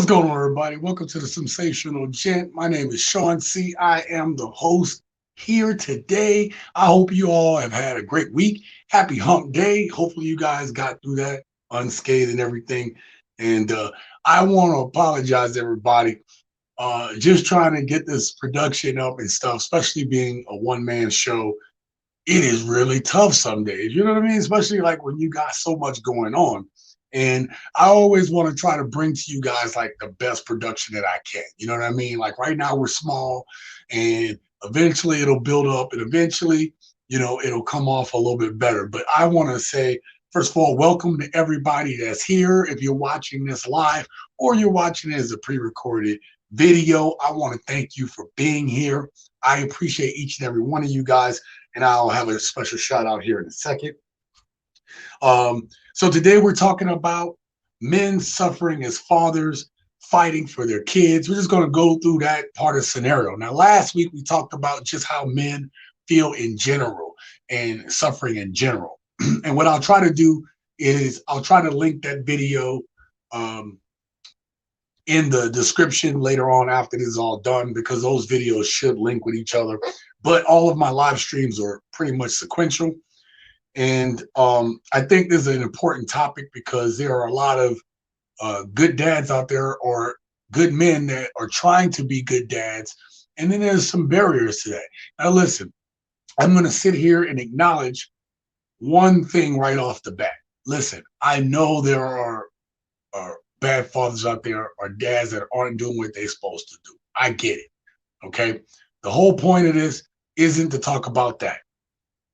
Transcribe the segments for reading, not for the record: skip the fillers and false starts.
What's going on, everybody? Welcome to the Simsational Gent. My name is Sean C. I am the host here today. I hope you all have had a great week. Happy hump day. Hopefully you guys got through that unscathed and everything. And I want to apologize to everybody. Just trying to get this production up and stuff, especially being a one-man show. It is really tough some days. You know what I mean? Especially like when you got so much going on. And I always want to try to bring to you guys like the best production that I can. You know what I mean? Like right now we're small and eventually it'll build up and eventually, it'll come off a little bit better. But I want to say, first of all, welcome to everybody that's here. If you're watching this live or you're watching it as a pre-recorded video, I want to thank you for being here. I appreciate each and every one of you guys. And I'll have a special shout out here in a second. So today we're talking about men suffering as fathers, fighting for their kids. We're just going to go through that part of the scenario. Now, last week we talked about just how men feel in general and suffering in general. And what I'll try to do is I'll try to link that video in the description later on after this is all done, because those videos should link with each other. But all of my live streams are pretty much sequential. And I think this is an important topic because there are a lot of good dads out there or good men that are trying to be good dads. And then there's some barriers to that. Now, listen, I'm going to sit here and acknowledge one thing right off the bat. Listen, I know there are bad fathers out there or dads that aren't doing what they're supposed to do. I get it. Okay. The whole point of this isn't to talk about that.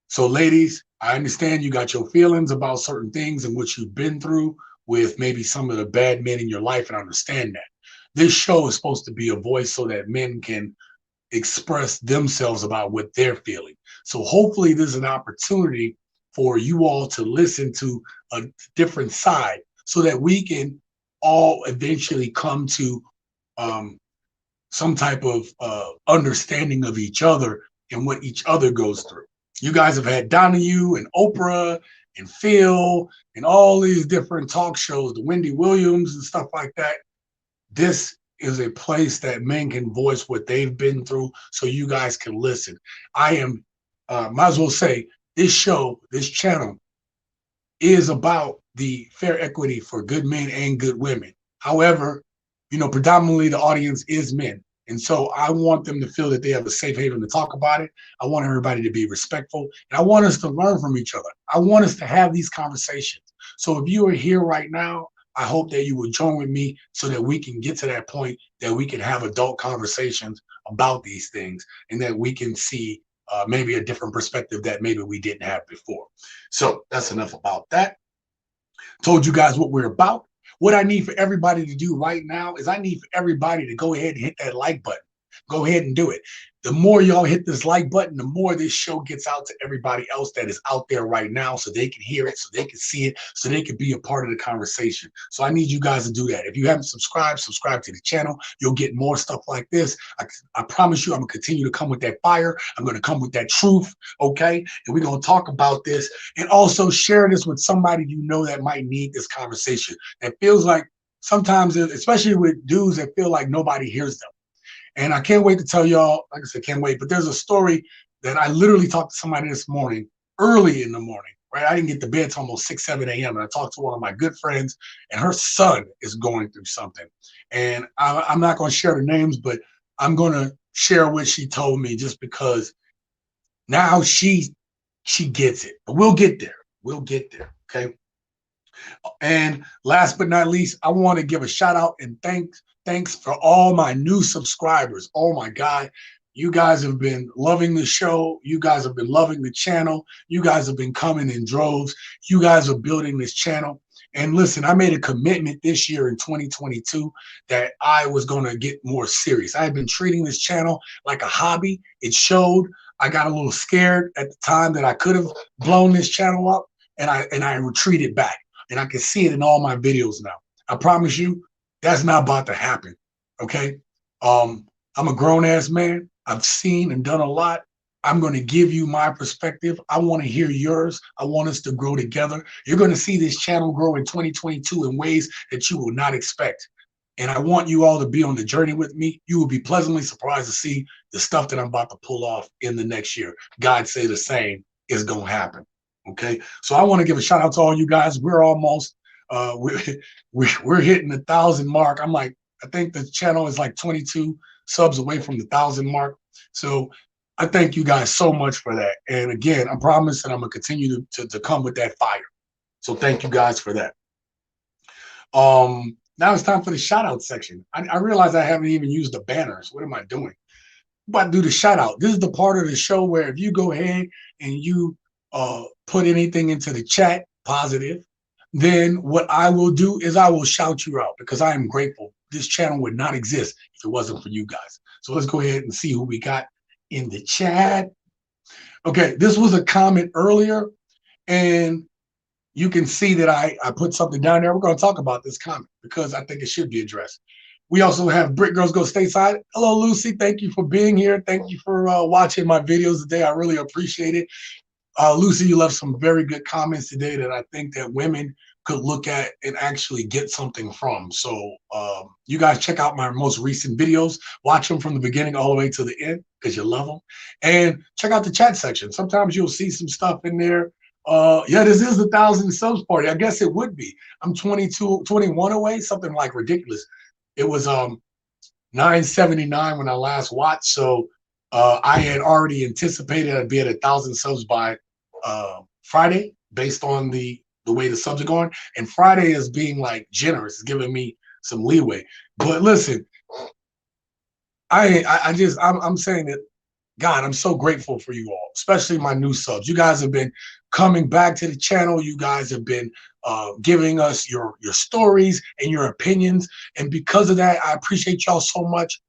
So ladies, I understand you got your feelings about certain things and what you've been through with maybe some of the bad men in your life, and I understand that. This show is supposed to be a voice so that men can express themselves about what they're feeling. So hopefully there's an opportunity for you all to listen to a different side so that we can all eventually come to some type of understanding of each other and what each other goes through. You guys have had Donahue and Oprah and Phil and all these different talk shows, the Wendy Williams and stuff like that. This is a place that men can voice what they've been through so you guys can listen. I am, might as well say, this show, this channel is about the fair equity for good men and good women. However, predominantly the audience is men. And so I want them to feel that they have a safe haven to talk about it. I want everybody to be respectful. And I want us to learn from each other. I want us to have these conversations. So if you are here right now, I hope that you will join with me so that we can get to that point that we can have adult conversations about these things and that we can see maybe a different perspective that maybe we didn't have before. So that's enough about that. Told you guys what we're about. What I need for everybody to do right now is I need for everybody to go ahead and hit that like button. Go ahead and do it. The more y'all hit this like button, the more this show gets out to everybody else that is out there right now so they can hear it, so they can see it, so they can be a part of the conversation. So I need you guys to do that. If you haven't subscribed, subscribe to the channel. You'll get more stuff like this. I promise you I'm going to continue to come with that fire. I'm going to come with that truth, okay? And we're going to talk about this and also share this with somebody you know that might need this conversation. That feels like sometimes, especially with dudes that feel like nobody hears them. And I can't wait to tell y'all, like I said, can't wait, but there's a story that I literally talked to somebody this morning, early in the morning, right? I didn't get to bed till almost 6, 7 a.m. And I talked to one of my good friends and her son is going through something. And I'm not going to share the names, but I'm going to share what she told me just because now she gets it. But we'll get there. We'll get there, okay? And last but not least, I want to give a shout out and thanks for all my new subscribers. Oh my God, you guys have been loving the show. You guys have been loving the channel. You guys have been coming in droves. You guys are building this channel. And listen, I made a commitment this year in 2022 that I was going to get more serious. I had been treating this channel like a hobby. It showed. I got a little scared at the time that I could have blown this channel up, and I retreated back. And I can see it in all my videos now. I promise you, that's not about to happen, okay? I'm a grown-ass man. I've seen and done a lot. I'm going to give you my perspective. I want to hear yours. I want us to grow together. You're going to see this channel grow in 2022 in ways that you will not expect. and I want you all to be on the journey with me. You will be pleasantly surprised to see the stuff that I'm about to pull off in the next year. God say the same is going to happen. Okay. So I want to give a shout out to all you guys. We're almost, we're hitting the 1,000 mark. I'm like, I think the channel is like 22 subs away from the 1,000 mark. So I thank you guys so much for that. And again, I promise that I'm going to continue to come with that fire. So thank you guys for that. Now it's time for the shout out section. I realize I haven't even used the banners. What am I doing? I'm about to do the shout out. This is the part of the show where if you go ahead and you put anything into the chat positive, then what I will do is I will shout you out because I am grateful. This channel would not exist if it wasn't for you guys. So let's go ahead and see who we got in the chat. Okay, this was a comment earlier, and you can see that I put something down there. We're going to talk about this comment because I think it should be addressed. We also have Brick Girls Go Stateside. Hello, Lucy. Thank you for being here. Thank you for watching my videos today. I really appreciate it. Lucy, you left some very good comments today that I think that women could look at and actually get something from. So you guys check out my most recent videos. Watch them from the beginning all the way to the end because you love them. And check out the chat section. Sometimes you'll see some stuff in there. Yeah, this is the 1,000 subs party. I guess it would be. I'm 21 away, something like ridiculous. It was 979 when I last watched. So I had already anticipated I'd be at 1,000 subs by Friday based on the way the subs are going. And Friday is being like generous, it's giving me some leeway. But listen, I'm saying that, God, I'm so grateful for you all, especially my new subs. You guys have been coming back to the channel. You guys have been giving us your stories and your opinions. And because of that, I appreciate y'all so much.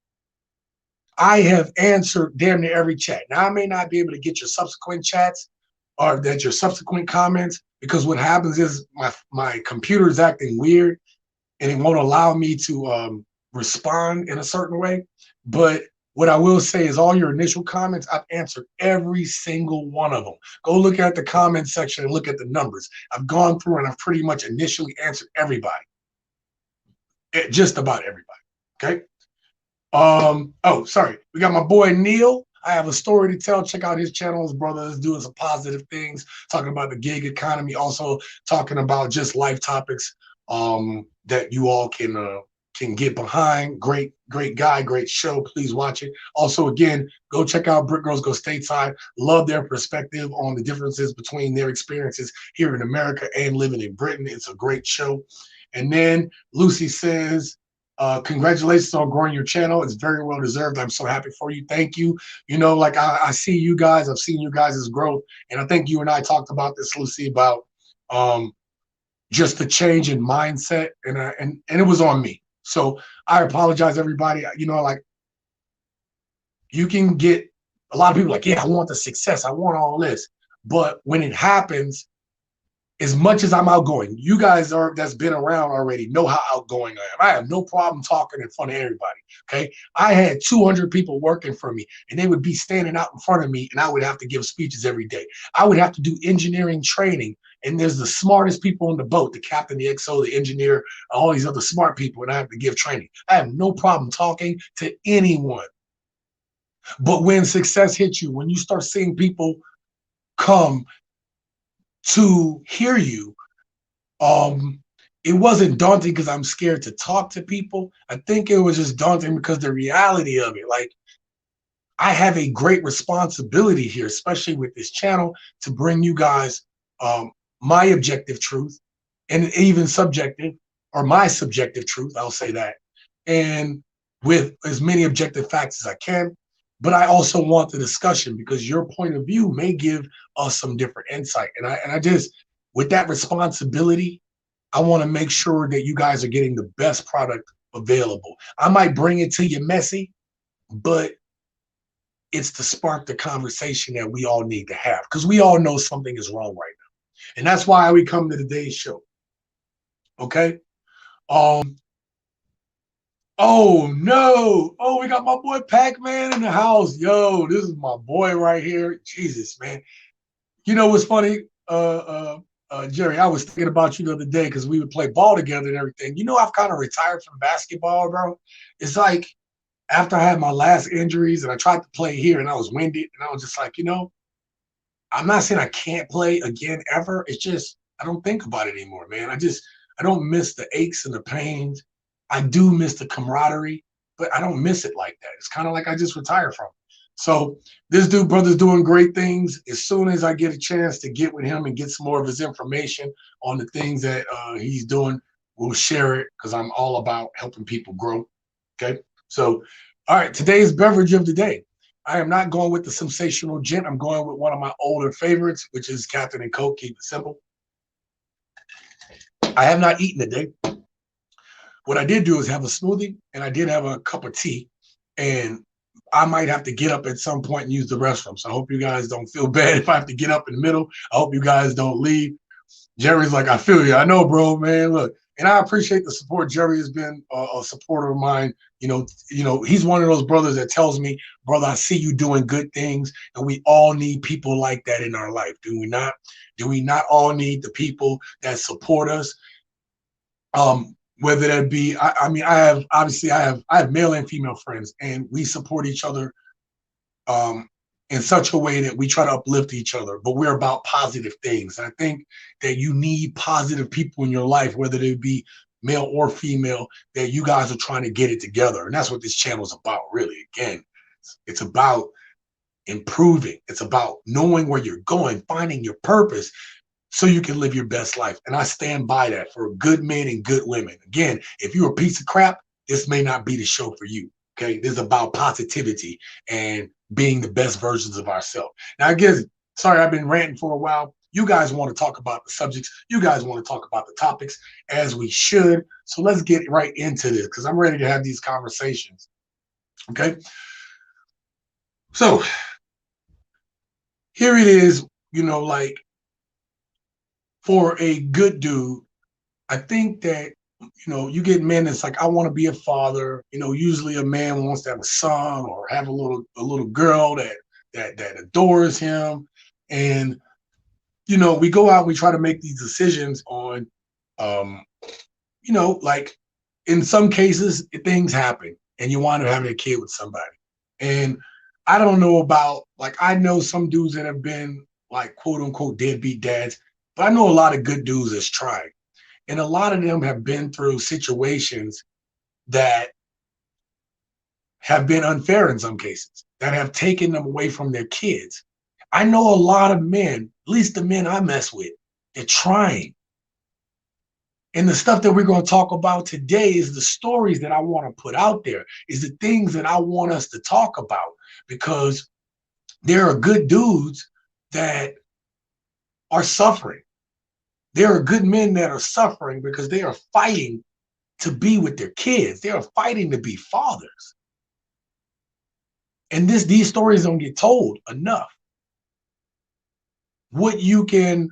I have answered damn near every chat. Now, I may not be able to get your subsequent chats or that your subsequent comments because what happens is my computer is acting weird and it won't allow me to respond in a certain way. But what I will say is all your initial comments, I've answered every single one of them. Go look at the comment section and look at the numbers. I've gone through and I've pretty much initially answered everybody. Just about everybody, okay? Oh, sorry. We got my boy Neil. I have a story to tell. Check out his channel. His brother is doing some positive things, talking about the gig economy, also talking about just life topics that you all can get behind. Great guy, great show. Please watch it. Also, again, go check out Brick Girls Go Stateside. Love their perspective on the differences between their experiences here in America and living in Britain. It's a great show. And then Lucy says, congratulations on growing your channel. It's very well deserved. I'm so happy for you. Thank you. You know, like I see you guys. I've seen you guys' growth. And I think you and I talked about this, Lucy, about just the change in mindset. And it was on me. So I apologize, everybody. You know, like you can get a lot of people like, yeah, I want the success. I want all this. But when it happens, as much as I'm outgoing, you guys that's been around already know how outgoing I am. I have no problem talking in front of everybody. Okay. I had 200 people working for me and they would be standing out in front of me and I would have to give speeches every day. I would have to do engineering training. And there's the smartest people on the boat, the captain, the XO, the engineer, all these other smart people, and I have to give training. I have no problem talking to anyone. But when success hits you, when you start seeing people come to hear you, it wasn't daunting because I'm scared to talk to people. I think it was just daunting because the reality of it, like I have a great responsibility here, especially with this channel, to bring you guys my objective truth and even subjective, or my subjective truth, I'll say that, and with as many objective facts as I can. But I also want the discussion because your point of view may give us some different insight. And I just, with that responsibility, I want to make sure that you guys are getting the best product available. I might bring it to you messy, but it's to spark the conversation that we all need to have because we all know something is wrong right now. And that's why we come to today's show. Okay. Oh no. Oh, we got my boy Pac-Man in the house. Yo, this is my boy right here. Jesus, man. You know what's funny? Jerry, I was thinking about you the other day because we would play ball together and everything. You know, I've kind of retired from basketball, bro. It's like after I had my last injuries and I tried to play here and I was winded and I was just like, I'm not saying I can't play again ever. It's just I don't think about it anymore, man. I don't miss the aches and the pains. I do miss the camaraderie, but I don't miss it like that. It's kind of like I just retired from it. So this brother's doing great things. As soon as I get a chance to get with him and get some more of his information on the things that he's doing, we'll share it because I'm all about helping people grow. Okay. So, all right, today's beverage of the day. I am not going with the Simsational Gent. I'm going with one of my older favorites, which is Captain and Coke. Keep it simple. I have not eaten today. What I did do is have a smoothie, and I did have a cup of tea, and I might have to get up at some point and use the restroom. So I hope you guys don't feel bad if I have to get up in the middle. I hope you guys don't leave. Jerry's like, I feel you. I know, bro, man. Look, and I appreciate the support. Jerry has been a supporter of mine. He's one of those brothers that tells me, brother, I see you doing good things, and we all need people like that in our life. Do we not? Do we not all need the people that support us? Whether that be, I mean, I have male and female friends, and we support each other um, in such a way that we try to uplift each other, but we're about positive things. I think that you need positive people in your life, whether they be male or female, that you guys are trying to get it together. And that's what this channel is about, really. Again, it's about improving. It's about knowing where you're going, finding your purpose so you can live your best life. And I stand by that for good men and good women. Again, if you're a piece of crap, this may not be the show for you. Okay. This is about positivity and being the best versions of ourselves. Now, I guess, sorry, I've been ranting for a while. You guys want to talk about the subjects. You guys want to talk about the topics, as we should. So let's get right into this because I'm ready to have these conversations. Okay. So here it is, like for a good dude, I think that you get men that's like, I want to be a father. Usually a man wants to have a son or have a little girl that adores him. And we go out, we try to make these decisions on like in some cases things happen and you wind up having a kid with somebody. And I don't know about, like, I know some dudes that have been like quote unquote deadbeat dads, but I know a lot of good dudes that's trying. And a lot of them have been through situations that have been unfair in some cases, that have taken them away from their kids. I know a lot of men, at least the men I mess with, they're trying. And the stuff that we're going to talk about today is the stories that I want to put out there, is the things that I want us to talk about, because there are good dudes that are suffering. There are good men that are suffering because they are fighting to be with their kids. They are fighting to be fathers. And these stories don't get told enough. What you can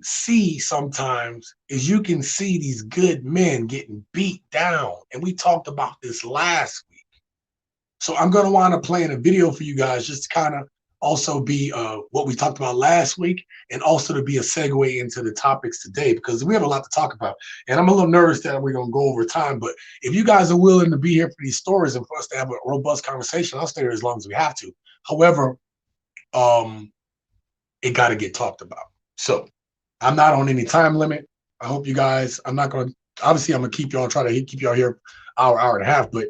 see sometimes is you can see these good men getting beat down. And we talked about this last week. So I'm going to wind up playing a video for you guys just to kind of also be what we talked about last week, and also to be a segue into the topics today, because we have a lot to talk about. And I'm a little nervous that we're going to go over time, but if you guys are willing to be here for these stories and for us to have a robust conversation, I'll stay here as long as we have to. However, it got to get talked about. So I'm not on any time limit. I hope you guys, I'm not going to, obviously I'm going to try to keep y'all here hour and a half, but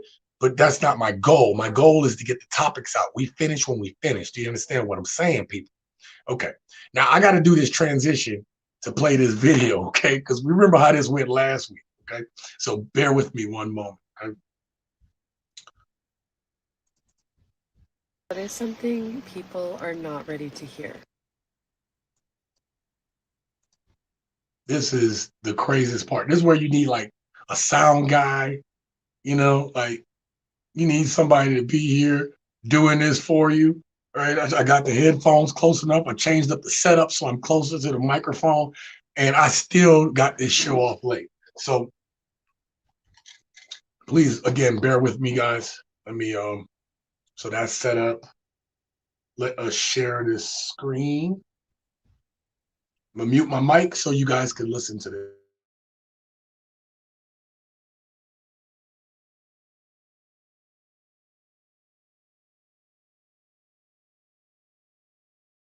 that's not my goal. My goal is to get the topics out. We finish when we finish. Do you understand what I'm saying, people? Okay. Now I got to do this transition to play this video, okay? Because we remember how this went last week, okay? So bear with me one moment. Okay? That is something people are not ready to hear. This is the craziest part. This is where you need like a sound guy, like you need somebody to be here doing this for you. Right. I got the headphones close enough. I changed up the setup so I'm closer to the microphone, and I still got this show off late. So please, again, bear with me, guys. Let me so that's set up. Let us share this screen. I'm gonna mute my mic so you guys can listen to this.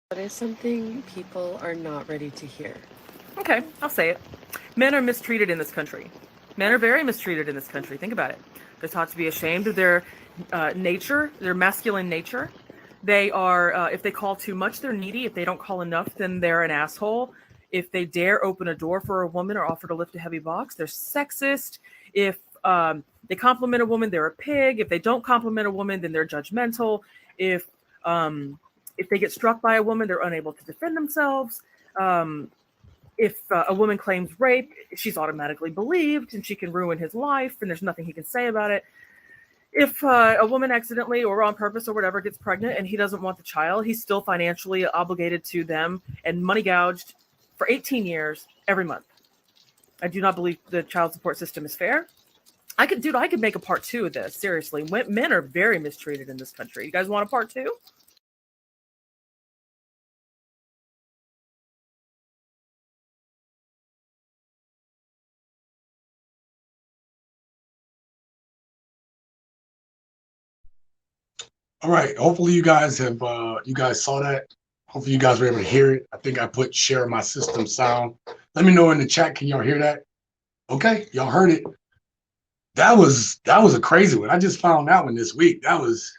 What is something people are not ready to hear? Okay, I'll say it. Men are mistreated in this country. Men are very mistreated in this country. Think about it. They're taught to be ashamed of their nature, their masculine nature. They are, if they call too much, they're needy. If they don't call enough, then they're an asshole. If they dare open a door for a woman or offer to lift a heavy box, they're sexist. If they compliment a woman, they're a pig. If they don't compliment a woman, then they're judgmental. If um, if they get struck by a woman, they're unable to defend themselves. If a woman claims rape, she's automatically believed and she can ruin his life and there's nothing he can say about it. If a woman accidentally or on purpose or whatever gets pregnant and he doesn't want the child, he's still financially obligated to them and money gouged for 18 years every month. I do not believe the child support system is fair. I could make a part 2 of this. Seriously, men are very mistreated in this country. You guys want a part 2? All right. Hopefully you guys have you guys saw that. Hopefully you guys were able to hear it. I think I put share my system sound. Let me know in the chat. Can y'all hear that? Okay, y'all heard it. That was a crazy one. I just found that one this week. I was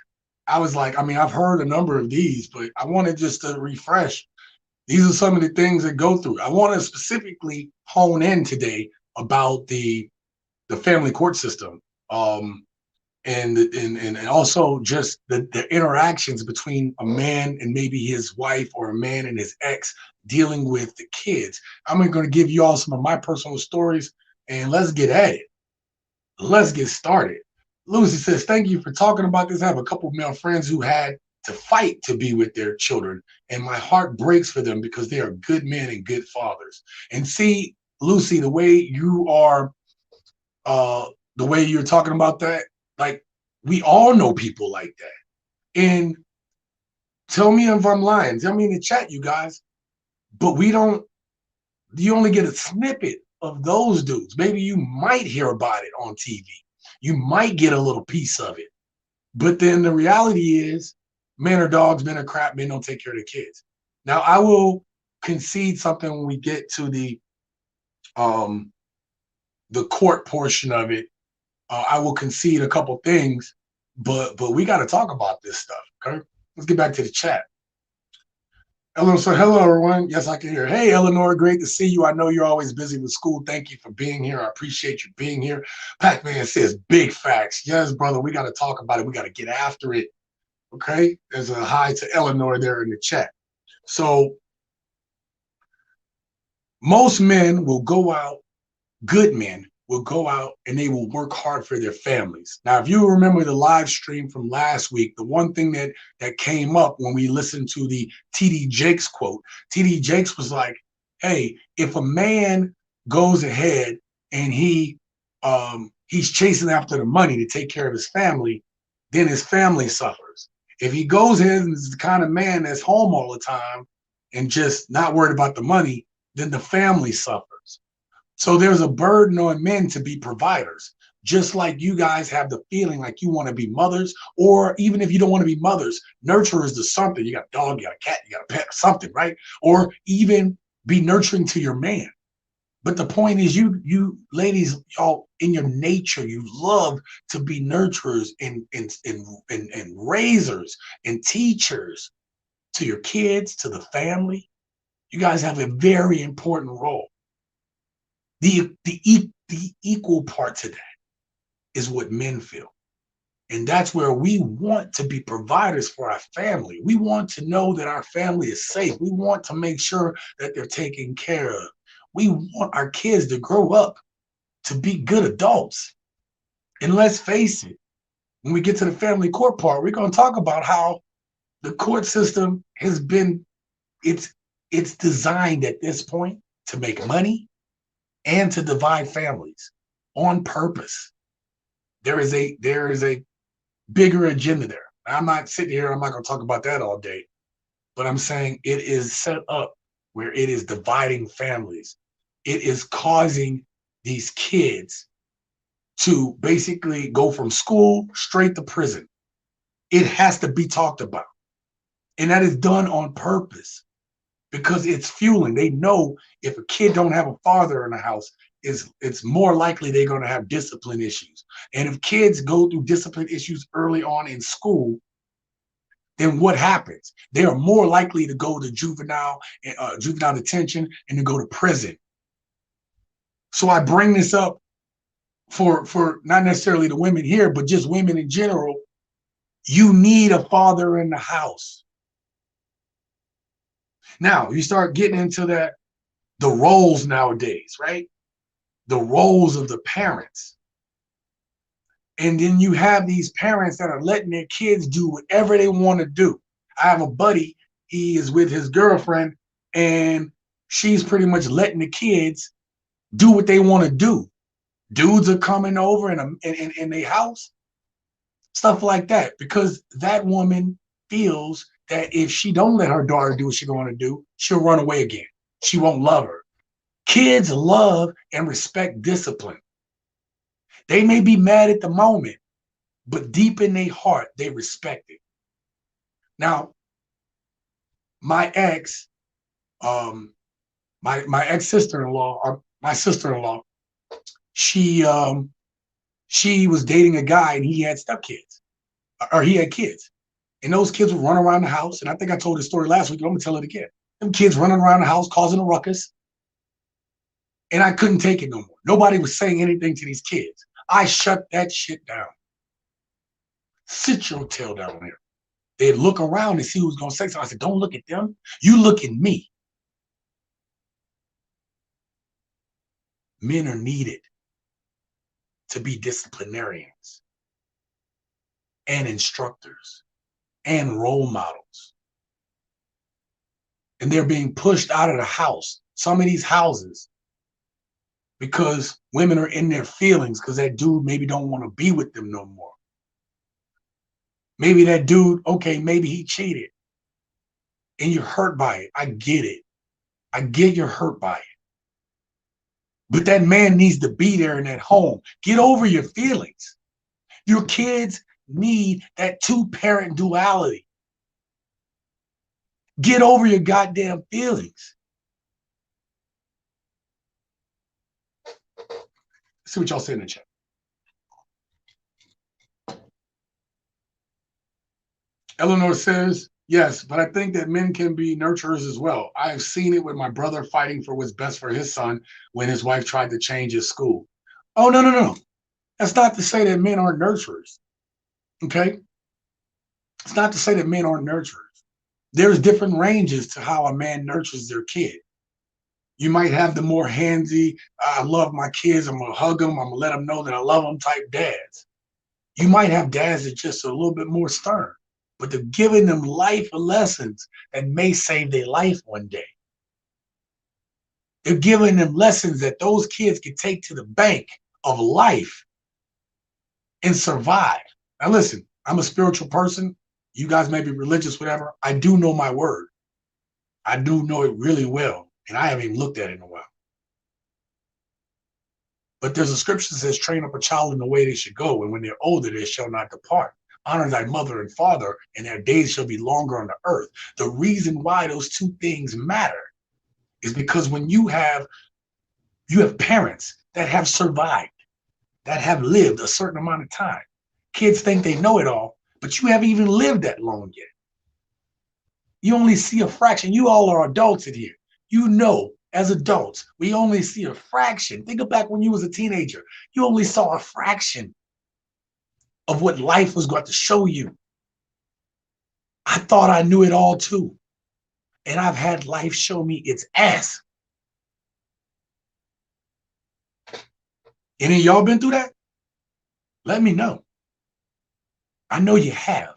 like, I mean, I've heard a number of these, but I wanted just to refresh. These are some of the things that go through. I want to specifically hone in today about the family court system. And also just the interactions between a man and maybe his wife or a man and his ex dealing with the kids. I'm going to give you all some of my personal stories and let's get at it. Let's get started. Lucy says, thank you for talking about this. I have a couple of male friends who had to fight to be with their children, and my heart breaks for them because they are good men and good fathers. And see, Lucy, the way you are, the way you're talking about that, like we all know people like that. And tell me if I'm lying. Tell me in the chat, you guys. But we don't. You only get a snippet of those dudes. Maybe you might hear about it on TV. You might get a little piece of it. But then the reality is, men are dogs, men are crap, men don't take care of their kids. Now I will concede something when we get to the court portion of it. I will concede a couple things, but we got to talk about this stuff. Okay, let's get back to the chat. Eleanor said, hello, everyone. Yes, I can hear. Hey, Eleanor, great to see you. I know you're always busy with school. Thank you for being here. I appreciate you being here. Pac-Man says, big facts. Yes, brother, we got to talk about it. We got to get after it. Okay, there's a hi to Eleanor there in the chat. So most men will go out, good men will go out and they will work hard for their families. Now, if you remember the live stream from last week, the one thing that came up when we listened to the TD Jakes quote, TD Jakes was like, hey, if a man goes ahead and he's chasing after the money to take care of his family, then his family suffers. If he goes ahead and is the kind of man that's home all the time and just not worried about the money, then the family suffers. So there's a burden on men to be providers, just like you guys have the feeling like you want to be mothers, or even if you don't want to be mothers, nurturers to something. You got a dog, you got a cat, you got a pet, something, right? Or even be nurturing to your man. But the point is, you ladies, y'all, in your nature, you love to be nurturers and raisers and teachers to your kids, to the family. You guys have a very important role. The equal part to that is what men feel. And that's where we want to be providers for our family. We want to know that our family is safe. We want to make sure that they're taken care of. We want our kids to grow up to be good adults. And let's face it, when we get to the family court part, we're going to talk about how the court system has been, it's designed at this point to make money and to divide families on purpose. There is a bigger agenda there. I'm not sitting here, I'm not going to talk about that all day, but I'm saying it is set up where it is dividing families. It is causing these kids to basically go from school straight to prison. It has to be talked about. And that is done on purpose because it's fueling. They know if a kid don't have a father in the house, it's more likely they're going to have discipline issues. And if kids go through discipline issues early on in school, then what happens? They are more likely to go to juvenile detention and to go to prison. So I bring this up for not necessarily the women here, but just women in general. You need a father in the house. Now you start getting into the roles nowadays, right? The roles of the parents. And then you have these parents that are letting their kids do whatever they want to do. I have a buddy, he is with his girlfriend, and she's pretty much letting the kids do what they want to do. Dudes are coming over in their house, stuff like that, because that woman feels that if she don't let her daughter do what she's going to do, she'll run away again. She won't love her. Kids love and respect discipline. They may be mad at the moment, but deep in their heart, they respect it. Now, my ex, my ex sister-in-law, or my sister-in-law, she was dating a guy and he had stepkids, or he had kids, and those kids would run around the house. And I think I told this story last week. I'm gonna tell it again. Them kids running around the house causing a ruckus, and I couldn't take it no more. Nobody was saying anything to these kids. I shut that shit down. Sit your tail down there. They'd look around and see who's gonna say something. I said, don't look at them. You look at me. Men are needed to be disciplinarians and instructors and role models. And they're being pushed out of the house, some of these houses, because women are in their feelings because that dude maybe don't want to be with them no more. Maybe that dude, okay, maybe he cheated and you're hurt by it. I get it. I get you're hurt by it. But that man needs to be there in that home. Get over your feelings. Your kids need that two-parent duality. Get over your goddamn feelings. See what y'all say in the chat. Eleanor says, yes, but I think that men can be nurturers as well. I have seen it with my brother fighting for what's best for his son when his wife tried to change his school. Oh, no. That's not to say that men aren't nurturers. Okay? It's not to say that men aren't nurturers. There's different ranges to how a man nurtures their kid. You might have the more handsy, I love my kids, I'm going to hug them, I'm going to let them know that I love them type dads. You might have dads that just are a little bit more stern, but they're giving them life lessons that may save their life one day. They're giving them lessons that those kids can take to the bank of life and survive. Now listen, I'm a spiritual person. You guys may be religious, whatever. I do know my word. I do know it really well, and I haven't even looked at it in a while. But there's a scripture that says, train up a child in the way they should go, and when they're older, they shall not depart. Honor thy mother and father, and their days shall be longer on the earth. The reason why those two things matter is because when you have parents that have survived, that have lived a certain amount of time. Kids think they know it all, but you haven't even lived that long yet. You only see a fraction. You all are adults in here. You know, as adults, we only see a fraction. Think back when you was a teenager. You only saw a fraction of what life was going to show you. I thought I knew it all too. And I've had life show me its ass. Any of y'all been through that? Let me know. I know you have.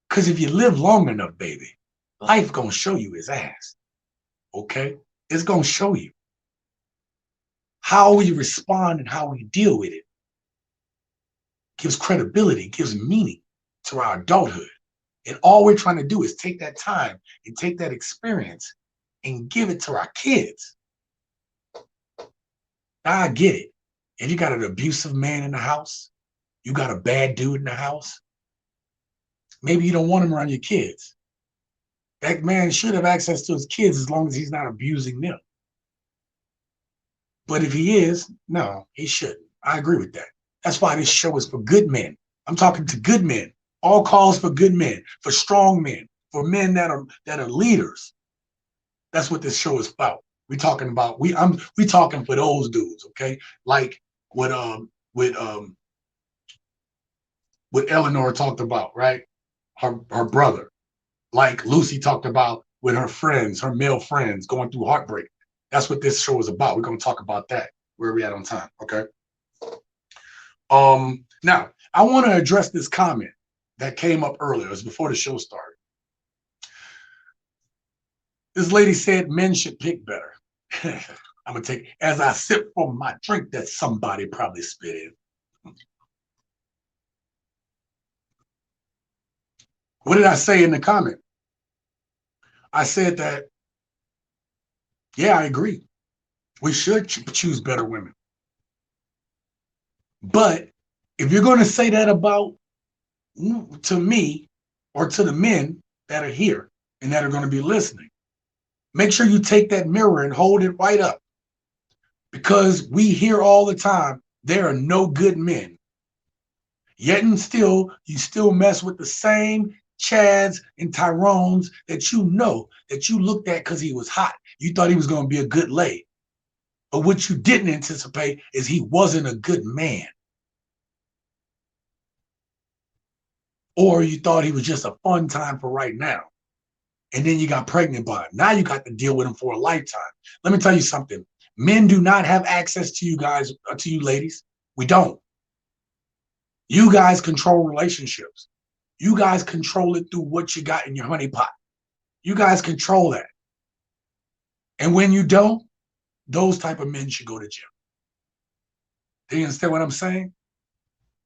Because if you live long enough, baby, life gonna show you its ass. Okay? It's gonna show you. How we respond and how we deal with it gives credibility, gives meaning to our adulthood. And all we're trying to do is take that time and take that experience and give it to our kids. Now, I get it. If you got an abusive man in the house, you got a bad dude in the house, maybe you don't want him around your kids. That man should have access to his kids as long as he's not abusing them. But if he is, no, he shouldn't. I agree with that. That's why this show is for good men. I'm talking to good men. All calls for good men, for strong men, for men that are leaders. That's what this show is about. We talking for those dudes, okay? Like what Eleanor talked about, right? Her brother. Like Lucy talked about with her friends, her male friends going through heartbreak. That's what this show is about. We're going to talk about that. Where are we at on time? Okay. Now, I want to address this comment that came up earlier. It was before the show started. This lady said men should pick better. I'm going to take, as I sip from my drink that somebody probably spit in. What did I say in the comment? I said that, yeah, I agree. We should choose better women. But if you're going to say that about to me or to the men that are here and that are going to be listening, make sure you take that mirror and hold it right up. Because we hear all the time, there are no good men. Yet and still, you still mess with the same Chads and Tyrones that you looked at because he was hot. You thought he was going to be a good lay. But what you didn't anticipate is he wasn't a good man. Or you thought he was just a fun time for right now. And then you got pregnant by him. Now you got to deal with him for a lifetime. Let me tell you something. Men do not have access to you guys, to you ladies. We don't. You guys control relationships. You guys control it through what you got in your honey pot. You guys control that. And when you don't, those type of men should go to jail. Do you understand what I'm saying?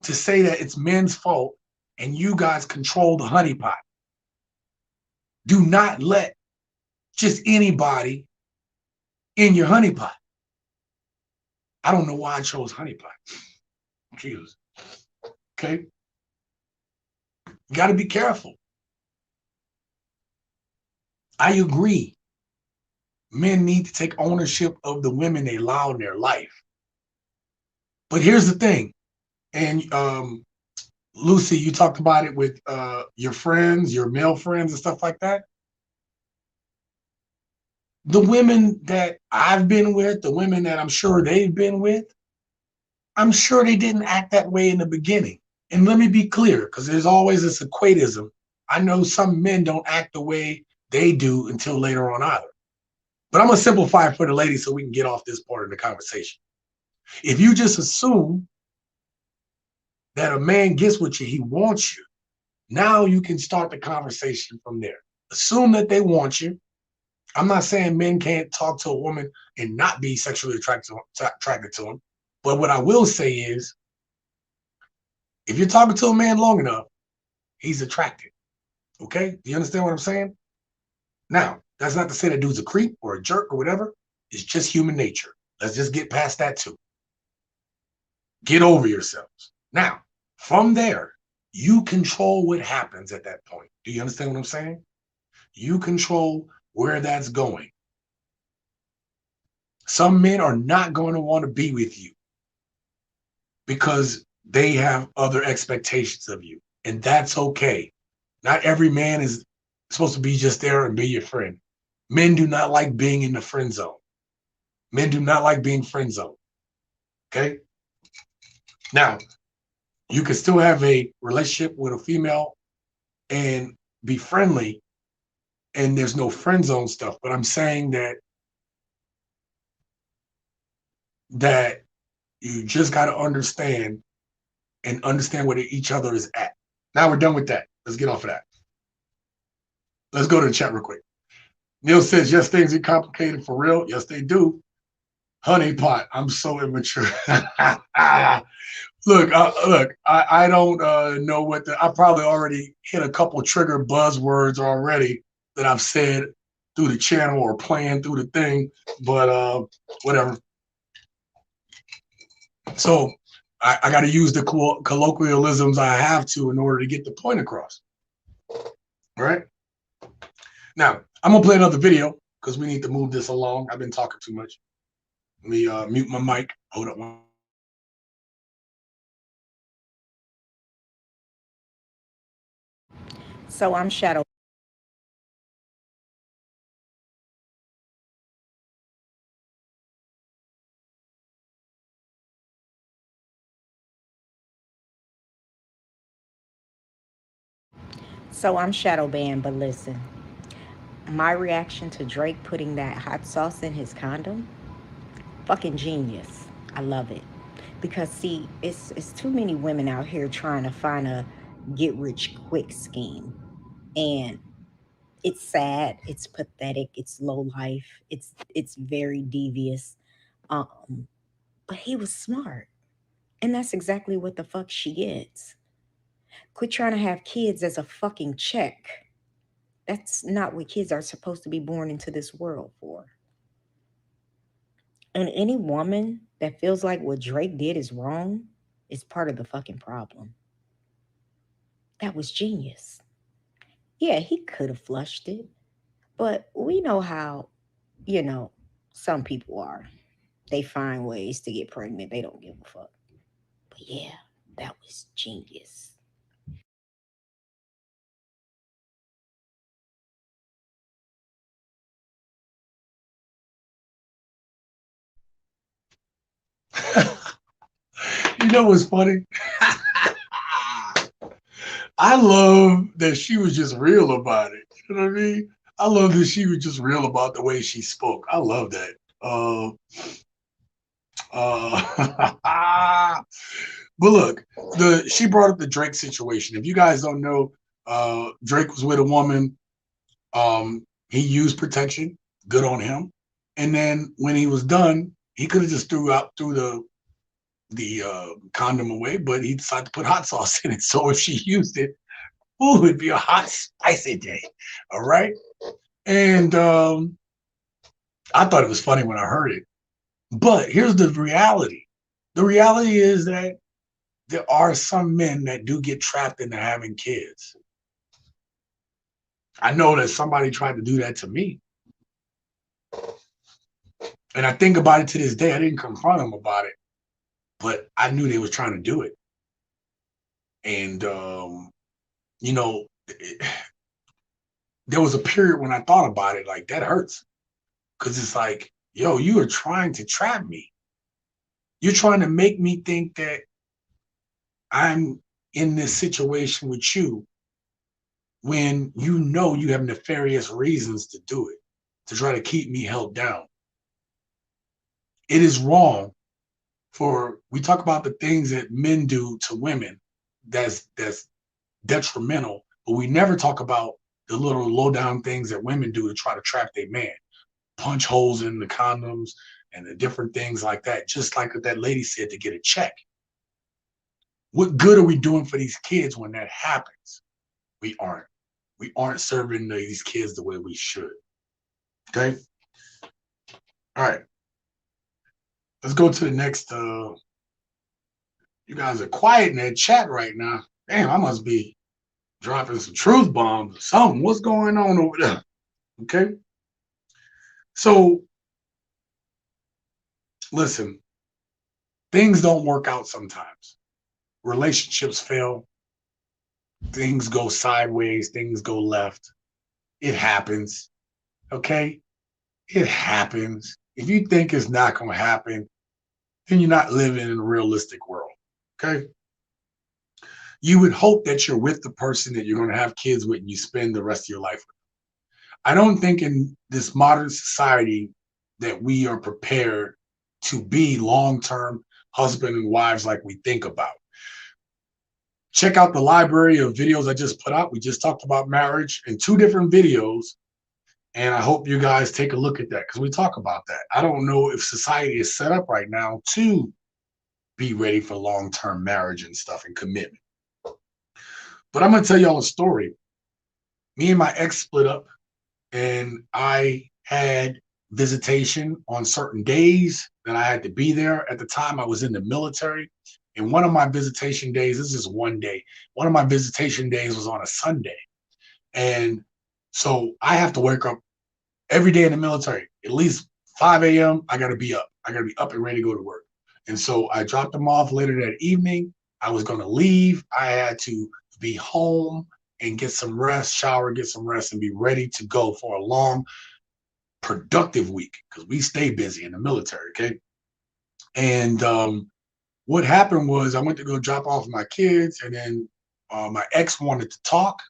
To say that it's men's fault and you guys control the honey pot. Do not let just anybody in your honey pot. I don't know why I chose honey pot. Jesus. Okay. You got to be careful. I agree. Men need to take ownership of the women they allow in their life. But here's the thing. And Lucy, you talked about it with your friends, your male friends and stuff like that. The women that I've been with, the women that I'm sure they've been with, I'm sure they didn't act that way in the beginning. And let me be clear, because there's always this equatism. I know some men don't act the way they do until later on either. But I'm going to simplify it for the ladies so we can get off this part of the conversation. If you just assume that a man gets what he wants you, now you can start the conversation from there. Assume that they want you. I'm not saying men can't talk to a woman and not be sexually attracted to him. But what I will say is, if you're talking to a man long enough, he's attracted. Okay? Do you understand what I'm saying? Now, that's not to say that dude's a creep or a jerk or whatever. It's just human nature. Let's just get past that too. Get over yourselves. Now, from there, you control what happens at that point. Do you understand what I'm saying? You control where that's going. Some men are not going to want to be with you because they have other expectations of you, and that's okay. Not every man is supposed to be just there and be your friend. Men do not like being in the friend zone. Men do not like being friend zoned. Okay? Now, you can still have a relationship with a female and be friendly, and there's no friend zone stuff. But I'm saying that you just got to understand where each other is at. Now we're done with that. Let's get off of that. Let's go to the chat real quick. Neil says, yes, things are complicated for real. Yes, they do. Honey pot, I'm so immature. Look, I don't know what I probably already hit a couple trigger buzzwords already that I've said through the channel or playing through the thing, but whatever. So I got to use the colloquialisms I have to in order to get the point across. All right. Now I'm gonna play another video because we need to move this along. I've been talking too much. Let me mute my mic. Hold up. So I'm shadow. So I'm shadow banned, but listen, my reaction to Drake putting that hot sauce in his condom, fucking genius. I love it. Because see, it's too many women out here trying to find a get rich quick scheme. And it's sad, it's pathetic, it's low life, it's very devious. Um, but he was smart. And that's exactly what the fuck she gets. Quit trying to have kids as a fucking check. That's not what kids are supposed to be born into this world for. And any woman that feels like what Drake did is wrong is part of the fucking problem. That was genius. Yeah, he could have flushed it, but we know how, you know, some people are. They find ways to get pregnant. They don't give a fuck. But yeah, that was genius. You know what's funny? I love that she was just real about it. You know what I mean? I love that she was just real about the way she spoke. I love that. But look, she brought up the Drake situation. If you guys don't know, Drake was with a woman. He used protection. Good on him. And then when he was done, he could have just threw the condom away, but he decided to put hot sauce in it. So if she used it, ooh, it'd be a hot, spicy day. All right. And I thought it was funny when I heard it. But here's the reality. The reality is that there are some men that do get trapped into having kids. I know that somebody tried to do that to me. And I think about it to this day. I didn't confront them about it, but I knew they was trying to do it. And, you know, there was a period when I thought about it, like that hurts. Because it's like, yo, you are trying to trap me. You're trying to make me think that I'm in this situation with you when you know you have nefarious reasons to do it, to try to keep me held down. It is wrong we talk about the things that men do to women that's detrimental, but we never talk about the little low down things that women do to try to trap their man. Punch holes in the condoms and the different things like that, just like that lady said, to get a check. What good are we doing for these kids when that happens? We aren't. We aren't serving these kids the way we should. Okay? All right. Let's go to the next. You guys are quiet in that chat right now. Damn, I must be dropping some truth bombs or something. What's going on over there? Okay? So, listen, things don't work out sometimes. Relationships fail. Things go sideways. Things go left. It happens. Okay? It happens. If you think it's not going to happen, then you're not living in a realistic world. Okay? You would hope that you're with the person that you're going to have kids with and you spend the rest of your life with. I don't think in this modern society that we are prepared to be long-term husband and wives like we think about. Check out the library of videos I just put out. We just talked about marriage in 2 different videos. And I hope you guys take a look at that because we talk about that. I don't know if society is set up right now to be ready for long-term marriage and stuff and commitment. But I'm going to tell y'all a story. Me and my ex split up and I had visitation on certain days that I had to be there. At the time, I was in the military. And one of my visitation days, this is one day, one of my visitation days was on a Sunday. And so I have to wake up every day in the military, at least 5 a.m. I got to be up. I got to be up and ready to go to work. And so I dropped them off later that evening. I was going to leave. I had to be home and get some rest, shower, get some rest, and be ready to go for a long, productive week because we stay busy in the military. Okay. And what happened was I went to go drop off my kids, and then my ex wanted to talk.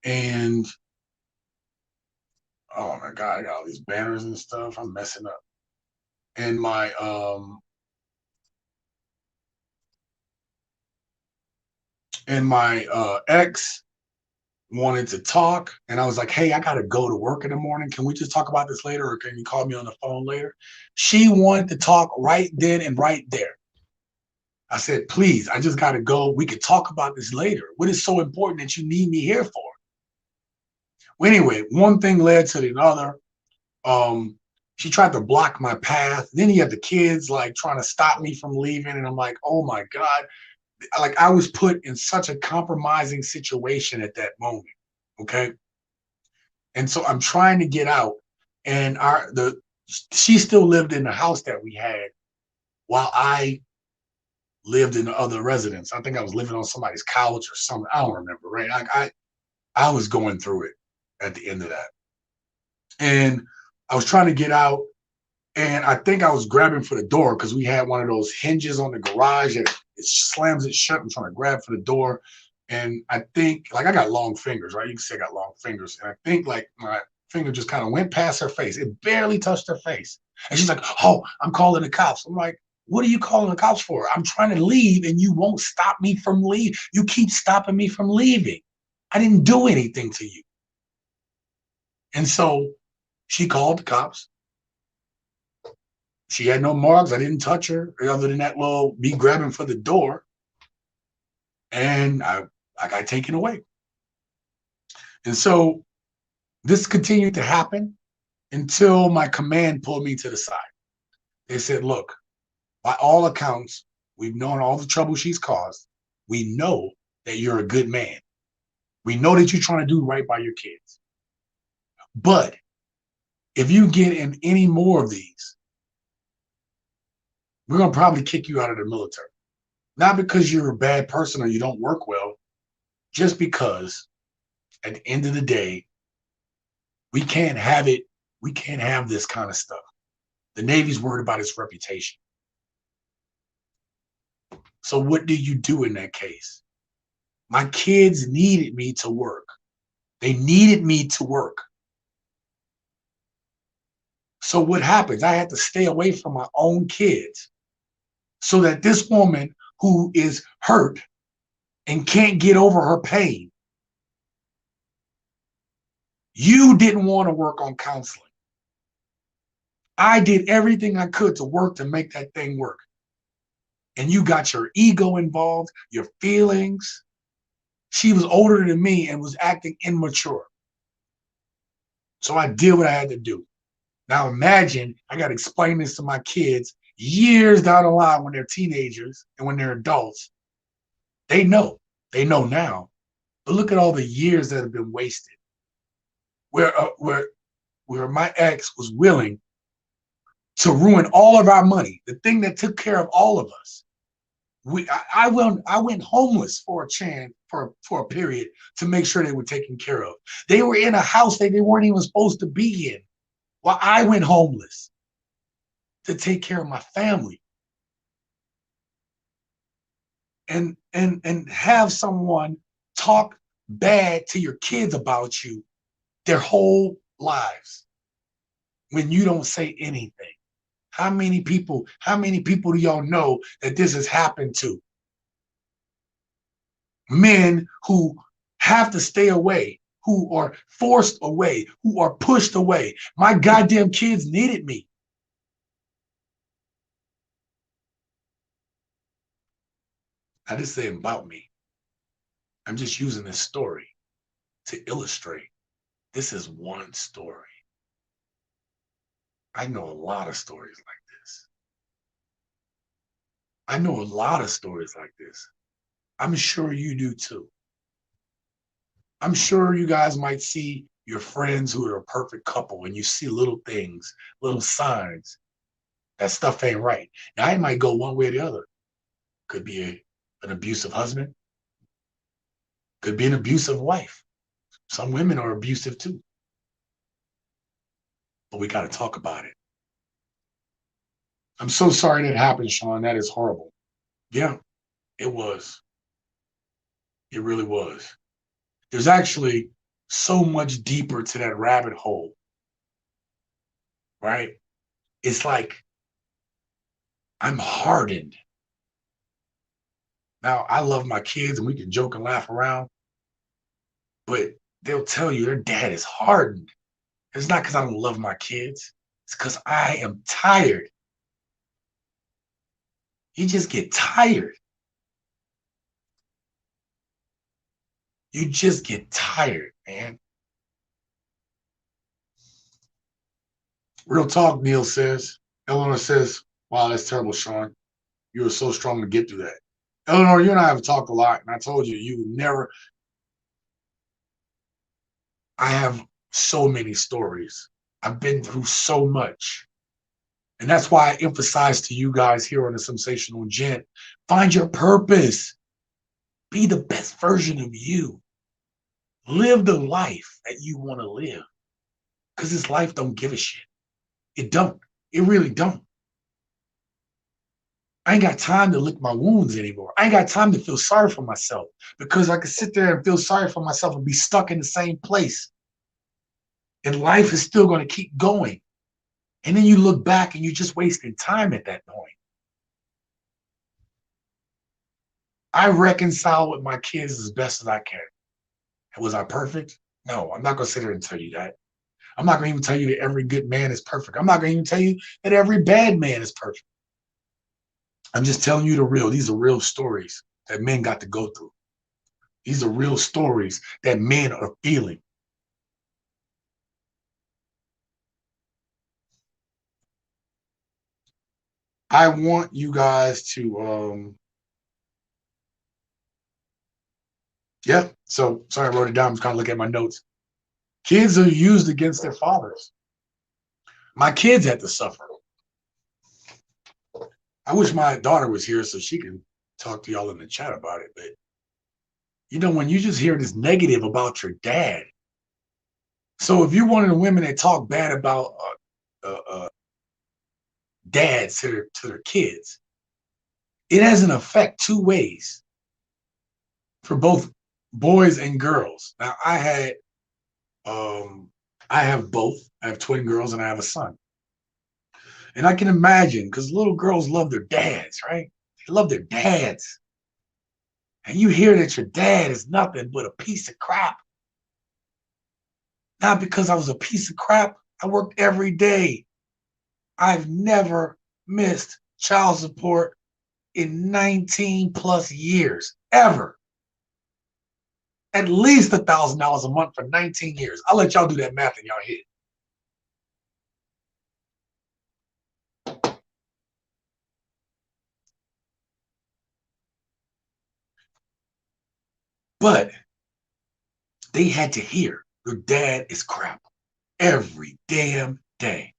And oh my God, I got all these banners and stuff. I'm messing up. And my ex wanted to talk, and I was like, hey, I gotta go to work in the morning. Can we just talk about this later, or can you call me on the phone later? She wanted to talk right then and right there. I said, please, I just gotta go. We could talk about this later. What is so important that you need me here for? Well, anyway, one thing led to the other. She tried to block my path. Then you have the kids like trying to stop me from leaving, and I'm like, oh my God. Like I was put in such a compromising situation at that moment. Okay. And so I'm trying to get out. And she still lived in the house that we had while I lived in the other residence. I think I was living on somebody's couch or something. I don't remember, right? I was going through it at the end of that. And I was trying to get out. And I think I was grabbing for the door because we had one of those hinges on the garage that it slams it shut. I'm trying to grab for the door. And I think, like, I got long fingers, right? You can say I got long fingers. And I think, like, my finger just kind of went past her face. It barely touched her face. And she's like, oh, I'm calling the cops. I'm like, what are you calling the cops for? I'm trying to leave and you won't stop me from leaving. You keep stopping me from leaving. I didn't do anything to you. And so she called the cops. She had no marks. I didn't touch her other than that little me grabbing for the door. And I got taken away. And so this continued to happen until my command pulled me to the side. They said, look, by all accounts, we've known all the trouble she's caused. We know that you're a good man. We know that you're trying to do right by your kids. But if you get in any more of these, we're going to probably kick you out of the military. Not because you're a bad person or you don't work well, just because at the end of the day, we can't have it. We can't have this kind of stuff. The Navy's worried about its reputation. So what do you do in that case? My kids needed me to work. They needed me to work. So what happens? I had to stay away from my own kids so that this woman who is hurt and can't get over her pain, you didn't want to work on counseling. I did everything I could to work to make that thing work. And you got your ego involved, your feelings. She was older than me and was acting immature. So I did what I had to do. Now imagine I got to explain this to my kids years down the line when they're teenagers and when they're adults. They know now. But look at all the years that have been wasted. Where my ex was willing to ruin all of our money, the thing that took care of all of us. I went homeless for a period to make sure they were taken care of. They were in a house that they weren't even supposed to be in, while I went homeless to take care of my family. And have someone talk bad to your kids about you their whole lives when you don't say anything. How many people do y'all know that this has happened to? Men who have to stay away, who are forced away, who are pushed away. My goddamn kids needed me. I just say about me. I'm just using this story to illustrate This is one story. I know a lot of stories like this. I know a lot of stories like this. I'm sure you do too. I'm sure you guys might see your friends who are a perfect couple and you see little things, little signs that stuff ain't right. Now, it might go one way or the other. Could be an abusive husband, could be an abusive wife. Some women are abusive too. But we got to talk about it. I'm so sorry that happened, Sean. That is horrible. Yeah, it was. It really was. There's actually so much deeper to that rabbit hole, right? It's like I'm hardened. Now, I love my kids and we can joke and laugh around, but they'll tell you their dad is hardened. It's not because I don't love my kids. It's because I am tired. You just get tired. You just get tired, man. Real talk, Neil says. Eleanor says, wow, that's terrible, Sean. You were so strong to get through that. Eleanor, you and I have talked a lot, and I told you, you would never. I have so many stories. I've been through so much. And that's why I emphasize to you guys here on the Simsational Gent, find your purpose. Be the best version of you. Live the life that you want to live. Because this life don't give a shit. It don't. It really don't. I ain't got time to lick my wounds anymore. I ain't got time to feel sorry for myself because I could sit there and feel sorry for myself and be stuck in the same place. And life is still going to keep going. And then you look back and you're just wasting time at that point. I reconcile with my kids as best as I can. Was I perfect? No, I'm not going to sit here and tell you that. I'm not going to even tell you that every good man is perfect. I'm not going to even tell you that every bad man is perfect. I'm just telling you the real. These are real stories that men got to go through. These are real stories that men are feeling. I want you guys to, yeah, so sorry, I wrote it down. I'm kind of looking at my notes. Kids are used against their fathers. My kids had to suffer. I wish my daughter was here so she can talk to y'all in the chat about it. But, you know, when you just hear this negative about your dad. So if you're one of the women that talk bad about dads to their kids, it has an effect two ways for both boys and girls. Now, I have both. I have twin girls and I have a son. And I can imagine, because little girls love their dads, right? They love their dads. And you hear that your dad is nothing but a piece of crap. Not because I was a piece of crap. I worked every day. I've never missed child support in 19 plus years, ever. At least $1,000 a month for 19 years. I'll let y'all do that math in y'all head. But they had to hear your dad is crap every damn day.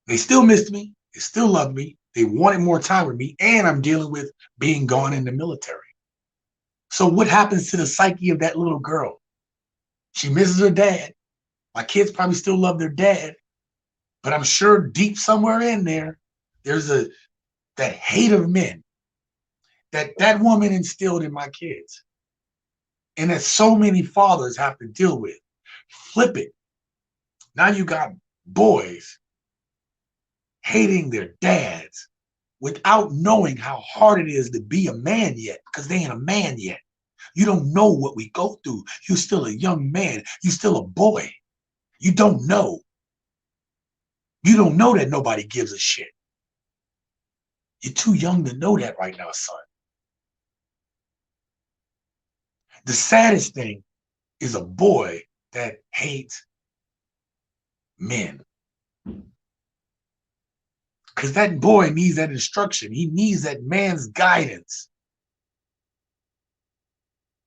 They still missed me. They still loved me. They wanted more time with me. And I'm dealing with being gone in the military. So what happens to the psyche of that little girl? She misses her dad. My kids probably still love their dad. But I'm sure deep somewhere in there, there's that hate of men that woman instilled in my kids. And that so many fathers have to deal with. Flip it. Now you got boys hating their dads without knowing how hard it is to be a man yet, because they ain't a man yet. You don't know what we go through. You're still a young man. You're still a boy. You don't know. You don't know that nobody gives a shit. You're too young to know that right now, son. The saddest thing is a boy that hates men. Because that boy needs that instruction. He needs that man's guidance.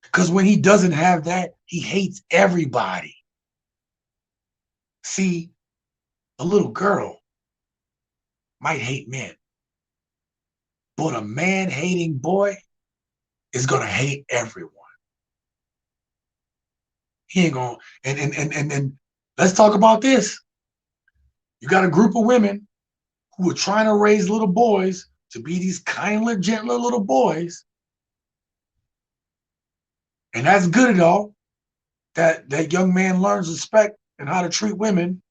Because when he doesn't have that, he hates everybody. See, a little girl might hate men, but a man-hating boy is gonna hate everyone. He ain't gonna. And let's talk about this. You got a group of women who are trying to raise little boys to be these kindly, gentler little boys, and that's good and all. That young man learns respect and how to treat women,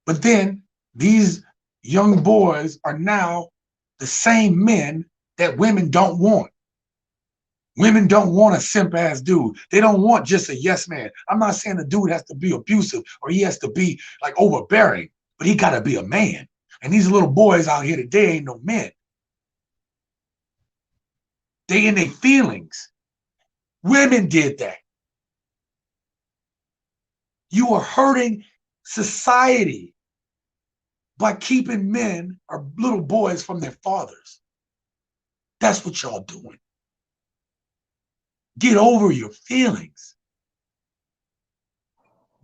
but then these young boys are now the same men that women don't want. Women don't want a simp ass dude. They don't want just a yes man. I'm not saying the dude has to be abusive or he has to be like overbearing, but he got to be a man. And these little boys out here today ain't no men. They in their feelings. Women did that. You are hurting society by keeping men or little boys from their fathers. That's what y'all doing. Get over your feelings.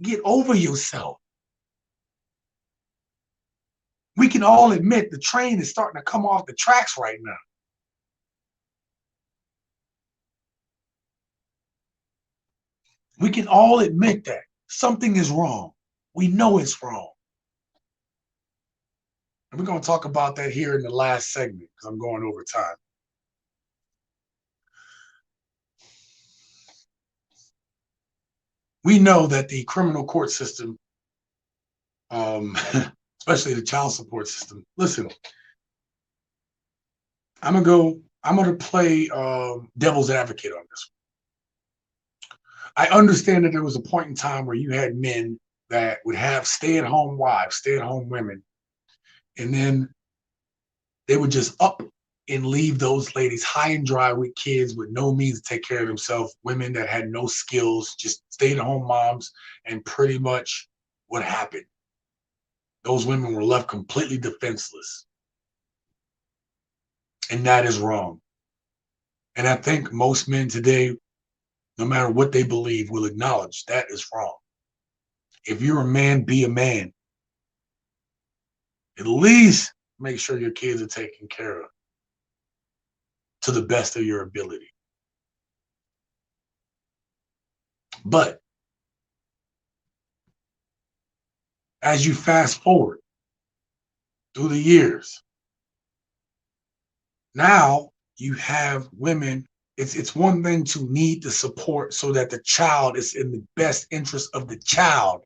Get over yourself. We can all admit the train is starting to come off the tracks right now. We can all admit that something is wrong. We know it's wrong. And we're going to talk about that here in the last segment because I'm going over time. We know that the criminal court system, especially the child support system. Listen, I'm gonna play devil's advocate on this one. I understand that there was a point in time where you had men that would have stay-at-home wives, stay-at-home women, and then they would just up and leave those ladies high and dry with kids with no means to take care of themselves, women that had no skills, just stay-at-home moms, and pretty much what happened? Those women were left completely defenseless. And that is wrong. And I think most men today, no matter what they believe, will acknowledge that is wrong. If you're a man, be a man. At least make sure your kids are taken care of to the best of your ability. But as you fast forward through the years, now you have women. It's one thing to need the support so that the child is in the best interest of the child.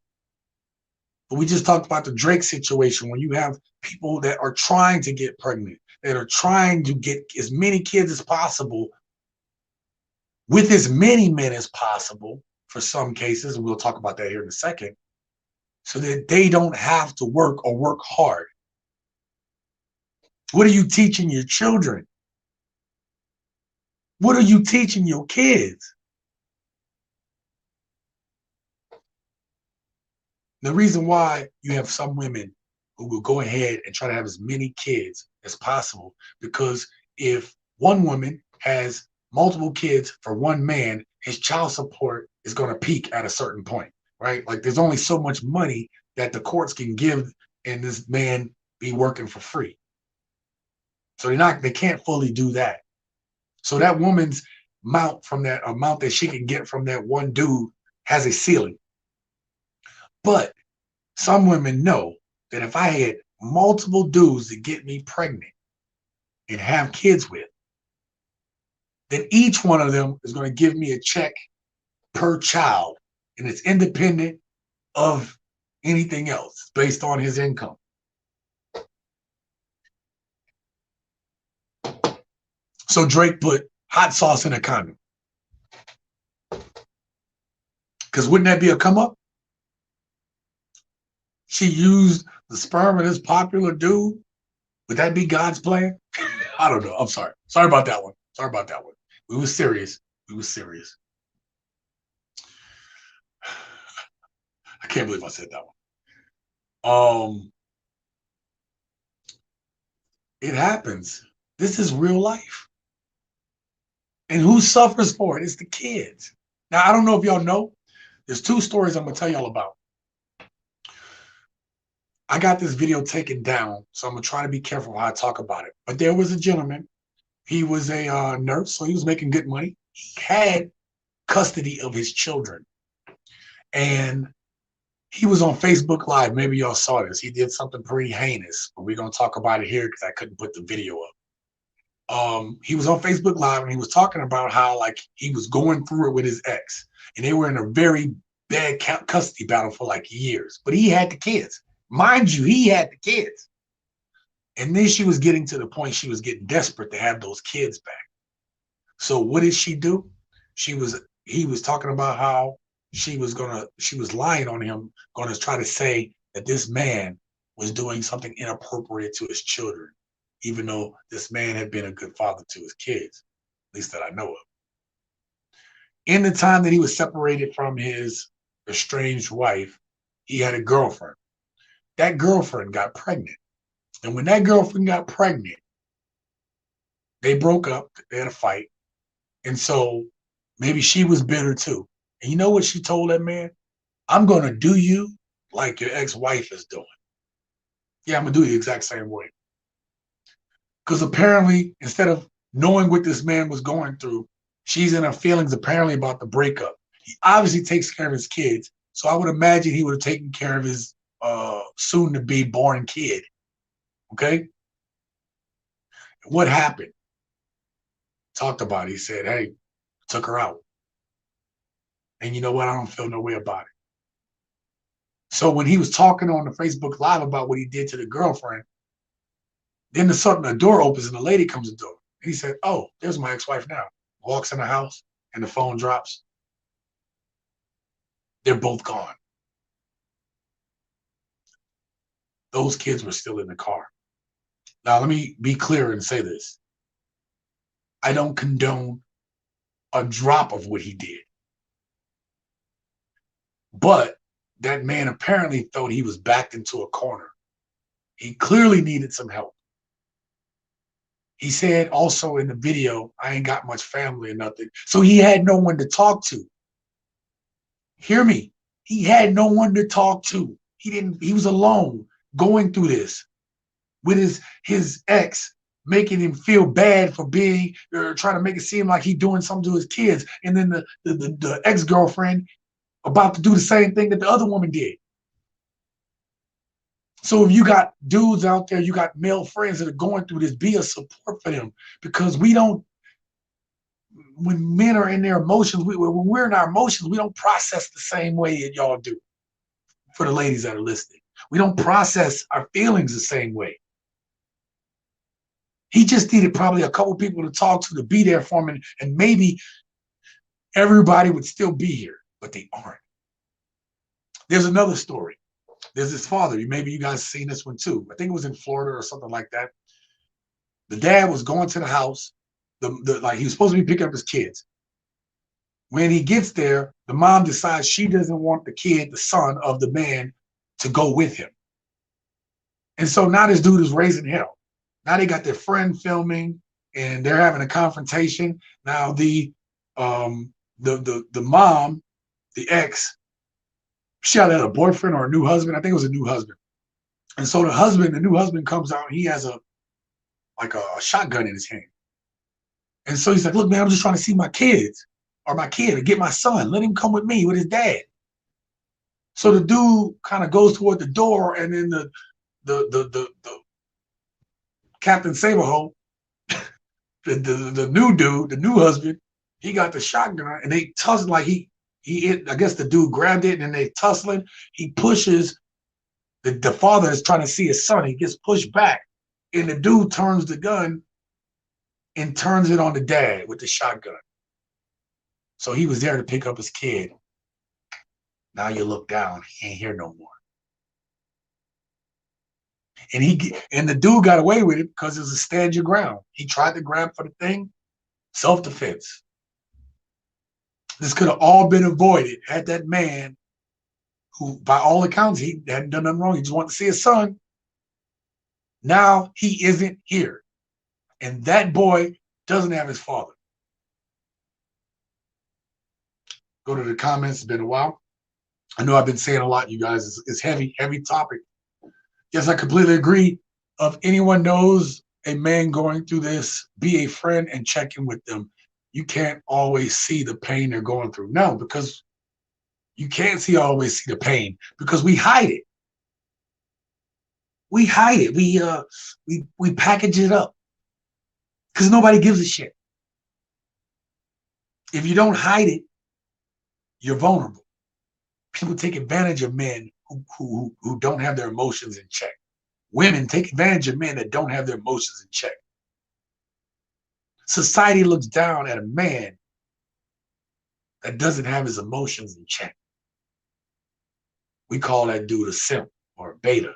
But we just talked about the Drake situation when you have people that are trying to get pregnant, that are trying to get as many kids as possible with as many men as possible for some cases, and we'll talk about that here in a second, so that they don't have to work or work hard. What are you teaching your children? What are you teaching your kids? The reason why you have some women who will go ahead and try to have as many kids as possible, because if one woman has multiple kids for one man, his child support is going to peak at a certain point, right? Like there's only so much money that the courts can give and this man be working for free. So they can't fully do that. So that woman's amount that she can get from that one dude has a ceiling. But some women know that if I had multiple dudes that get me pregnant and have kids with, then each one of them is going to give me a check per child, and it's independent of anything else based on his income. So Drake put hot sauce in a condom. Because wouldn't that be a come up? She used the sperm of this popular dude. Would that be God's plan? I don't know. I'm sorry. Sorry about that one. Sorry about that one. We were serious. We were serious. I can't believe I said that one. Um, it happens. This is real life. And who suffers for it? It's the kids. Now, I don't know if y'all know. There's two stories I'm going to tell y'all about. I got this video taken down, so I'm going to try to be careful how I talk about it. But there was a gentleman. He was a nurse, so he was making good money. He had custody of his children. And he was on Facebook Live. Maybe y'all saw this. He did something pretty heinous, but we're going to talk about it here because I couldn't put the video up. He was on Facebook Live and he was talking about how like he was going through it with his ex, and they were in a very bad custody battle for like years. But he had the kids, mind you, he had the kids, and then she was getting to the point she was getting desperate to have those kids back. So what did she do? He was talking about how she was lying on him, gonna try to say that this man was doing something inappropriate to his children, even though this man had been a good father to his kids, at least that I know of. In the time that he was separated from his estranged wife, he had a girlfriend. That girlfriend got pregnant. And when that girlfriend got pregnant, they broke up, they had a fight. And so maybe she was bitter too. And you know what she told that man? I'm going to do you like your ex-wife is doing. Yeah, I'm going to do you the exact same way. Because apparently, instead of knowing what this man was going through, she's in her feelings apparently about the breakup. He obviously takes care of his kids. So I would imagine he would have taken care of his soon-to-be born kid. Okay? What happened? Talked about it. He said, hey, took her out. And you know what? I don't feel no way about it. So when he was talking on the Facebook Live about what he did to the girlfriend, then the door opens and the lady comes to the door. And he said, oh, there's my ex-wife now. Walks in the house and the phone drops. They're both gone. Those kids were still in the car. Now, let me be clear and say this. I don't condone a drop of what he did. But that man apparently thought he was backed into a corner. He clearly needed some help. He said also in the video, I ain't got much family or nothing. So he had no one to talk to. Hear me. He had no one to talk to. He was alone going through this with his ex, making him feel bad for being, trying to make it seem like he's doing something to his kids. And then the ex-girlfriend about to do the same thing that the other woman did. So if you got dudes out there, you got male friends that are going through this, be a support for them. Because when men are in their emotions, when we're in our emotions, we don't process the same way that y'all do. For the ladies that are listening, we don't process our feelings the same way. He just needed probably a couple people to talk to be there for him, and maybe everybody would still be here, but they aren't. There's another story. There's this father. Maybe you guys seen this one too. I think it was in Florida or something like that. The dad was going to the house. Like he was supposed to be picking up his kids. When he gets there, the mom decides she doesn't want the kid, the son of the man, to go with him. And so now this dude is raising hell. Now they got their friend filming and they're having a confrontation. Now the mom, the ex, she had a boyfriend or a new husband. I think it was a new husband. And so the new husband comes out and he has a shotgun in his hand. And so he's like, look, man, I'm just trying to see my kids or my kid or get my son. Let him come with me, with his dad. So the dude kind of goes toward the door, and then the Captain Saberho, the new dude, the new husband, he got the shotgun and they tussle like I guess the dude grabbed it and then they tussling. He pushes the father is trying to see his son. He gets pushed back and the dude turns the gun and turns it on the dad with the shotgun. So he was there to pick up his kid. Now you look down, he ain't here no more. And the dude got away with it because it was a stand your ground. He tried to grab for the thing, self-defense. This could have all been avoided had that man who, by all accounts, he hadn't done nothing wrong. He just wanted to see his son. Now he isn't here. And that boy doesn't have his father. Go to the comments. It's been a while. I know I've been saying a lot, you guys. It's heavy, heavy topic. Yes, I completely agree. If anyone knows a man going through this, be a friend and check in with them. You can't always see the pain they're going through. No, because you can't always see the pain because we hide it. We hide it. We package it up because nobody gives a shit. If you don't hide it, you're vulnerable. People take advantage of men who don't have their emotions in check. Women take advantage of men that don't have their emotions in check. Society looks down at a man that doesn't have his emotions in check. We call that dude a simp or a beta.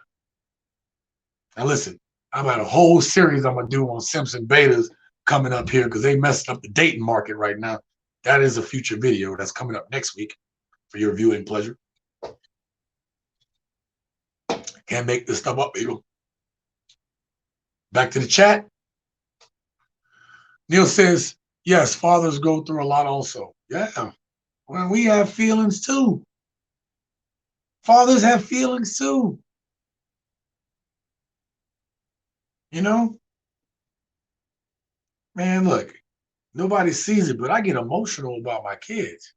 Now listen, I've got a whole series I'm going to do on simps and betas coming up here because they messed up the dating market right now. That is a future video that's coming up next week for your viewing pleasure. Can't make this stuff up, people. Back to the chat. Neil says, yes, fathers go through a lot also. Yeah. Well, we have feelings too. Fathers have feelings too. You know? Man, look, nobody sees it, but I get emotional about my kids.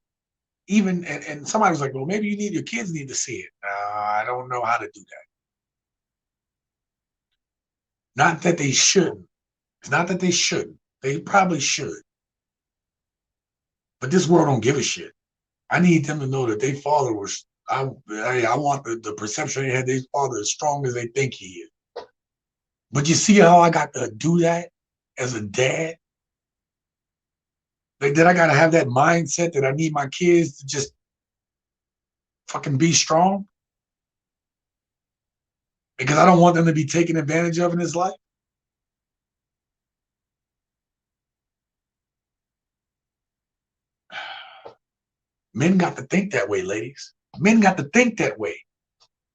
Even, and somebody was like, well, maybe your kids need to see it. I don't know how to do that. Not that they shouldn't. It's not that they shouldn't. They probably should. But this world don't give a shit. I need them to know that their father was, I want the perception they had their father as strong as they think he is. But you see how I got to do that as a dad? Like, that I got to have that mindset that I need my kids to just fucking be strong? Because I don't want them to be taken advantage of in this life? Men got to think that way, ladies. Men got to think that way.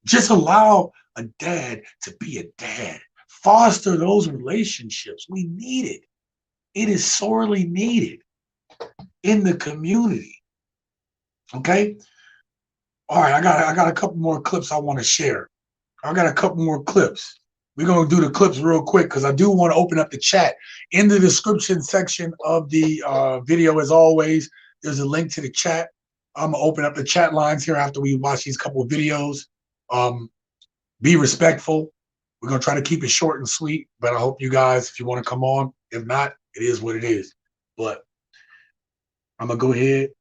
Just allow a dad to be a dad. Foster those relationships. We need it. It is sorely needed in the community. Okay? All right, I got a couple more clips I want to share. I got a couple more clips. We're going to do the clips real quick because I do want to open up the chat. In the description section of the video, as always, there's a link to the chat. I'm going to open up the chat lines here after we watch these couple of videos. Be respectful. We're going to try to keep it short and sweet, but I hope you guys, if you want to come on, if not, it is what it is. But I'm going to go ahead.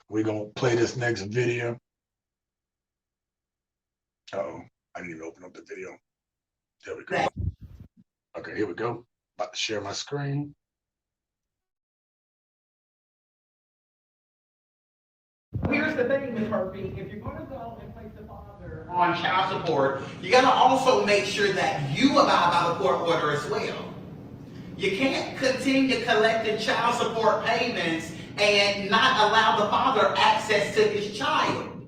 We're going to play this next video. Uh-oh, I didn't even open up the video. There we go. Okay, here we go. About to share my screen. Here's the thing, Ms. Murphy, if you're going to go and place the father on child support, you got to also make sure that you abide by the court order as well. You can't continue collecting child support payments and not allow the father access to his child.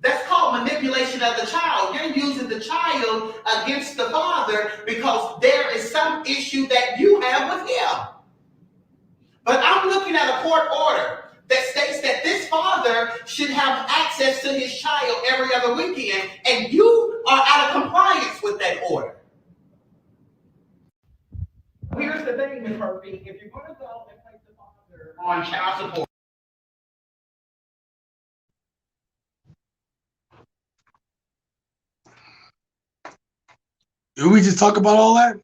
That's called manipulation of the child. You're using the child against the father because there is some issue that you have with him. But I'm looking at a court order that states that this father should have access to his child every other weekend, and you are out of compliance with that order. Here's the thing, Ms. Murphy, if you're going to go and place the father on child support. Did we just talk about all that?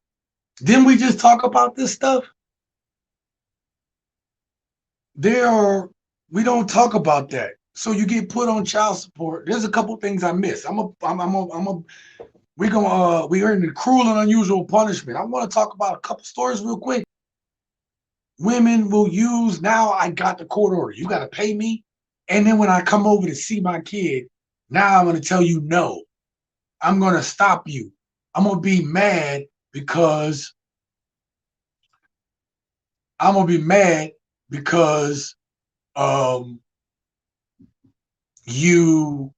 Didn't we just talk about this stuff? We don't talk about that. So you get put on child support. There's a couple things I missed. we're in the cruel and unusual punishment. I want to talk about a couple stories real quick. Women will use, now I got the court order. You got to pay me. And then when I come over to see my kid, now I'm going to tell you no. I'm going to stop you. I'm going to be mad because you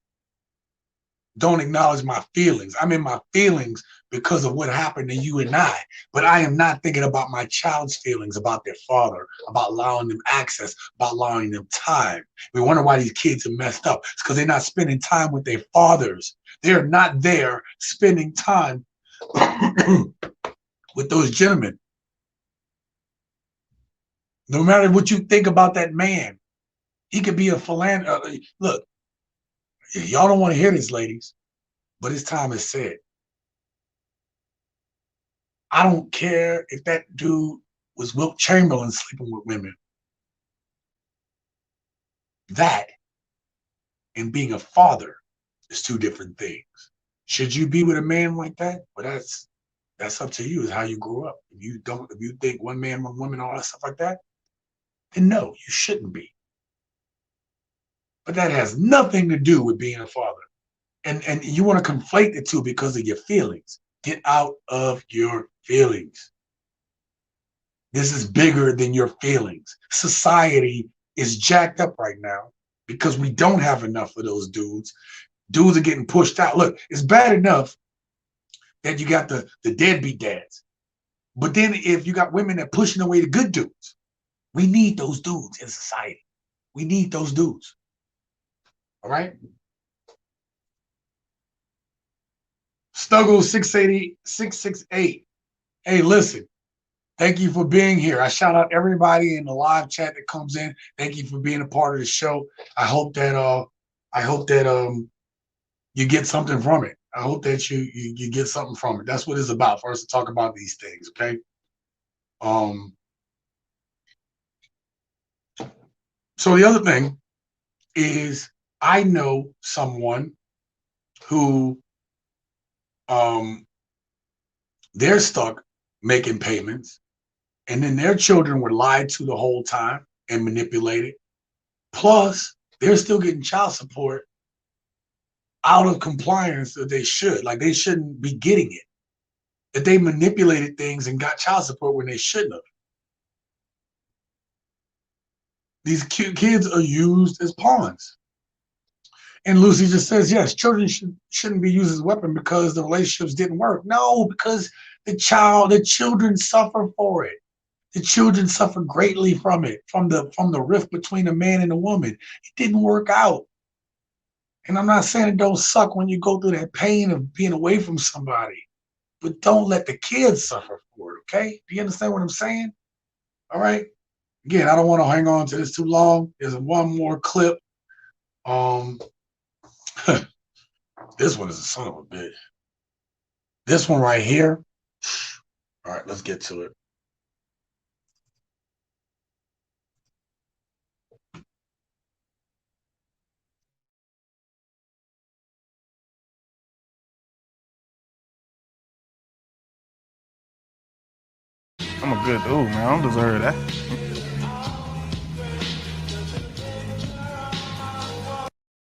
don't acknowledge my feelings. I'm in my feelings because of what happened to you and I, but I am not thinking about my child's feelings, about their father, about allowing them access, about allowing them time. We wonder why these kids are messed up. It's because they're not spending time with their fathers. They're not there spending time with those gentlemen. No matter what you think about that man, he could be a philanthropist. Look, y'all don't want to hear this, ladies, but his time is said. I don't care if that dude was Wilt Chamberlain sleeping with women. That and being a father is two different things. Should you be with a man like that? Well, that's up to you. Is how you grew up. If you think one man, one woman, all that stuff like that, then no, you shouldn't be. But that has nothing to do with being a father. And you want to conflate the two because of your feelings. Get out of your feelings. This is bigger than your feelings. Society is jacked up right now because we don't have enough of those dudes. Dudes are getting pushed out. Look, it's bad enough that you got the deadbeat dads. But then if you got women that pushing away the good dudes, we need those dudes in society. We need those dudes. All right? Stuggle 668. Hey, listen. Thank you for being here. I shout out everybody in the live chat that comes in. Thank you for being a part of the show. I hope that you get something from it. I hope that you get something from it. That's what it's about, for us to talk about these things, okay? So the other thing is I know someone who they're stuck making payments, and then their children were lied to the whole time and manipulated. Plus, they're still getting child support out of compliance that they should. Like, they shouldn't be getting it. That they manipulated things and got child support when they shouldn't have. These cute kids are used as pawns. And Lucy just says, yes, children shouldn't be used as a weapon because the relationships didn't work. No, because the children suffer for it. The children suffer greatly from it, from the rift between a man and a woman. It didn't work out. And I'm not saying it don't suck when you go through that pain of being away from somebody, but don't let the kids suffer for it, okay? Do you understand what I'm saying? All right. Again, I don't want to hang on to this too long. There's one more clip. This one is a son of a bitch. This one right here. All right, let's get to it. I'm a good dude, man. I don't deserve that.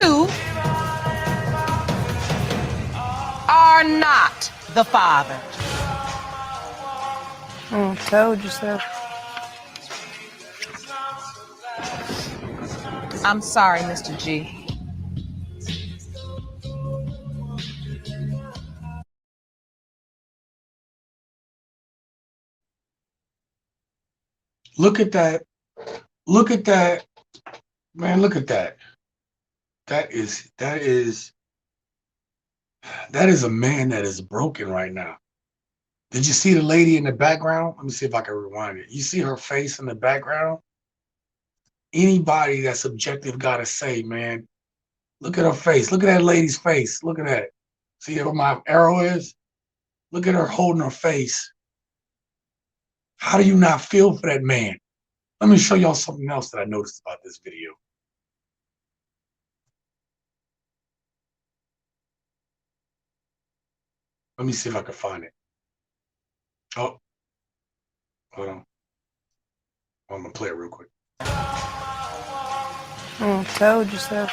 You are not the father. Told you so. I'm sorry, Mr. G. Look at that. Look at that. Man, look at that. That is a man that is broken right now. Did you see the lady in the background? Let me see if I can rewind it. You see her face in the background? Anybody that's objective got to say, man, look at her face. Look at that lady's face. Look at that. See where my arrow is? Look at her holding her face. How do you not feel for that man? Let me show y'all something else that I noticed about this video. Let me see if I can find it. Oh, hold on. I'm gonna play it real quick. Told you so.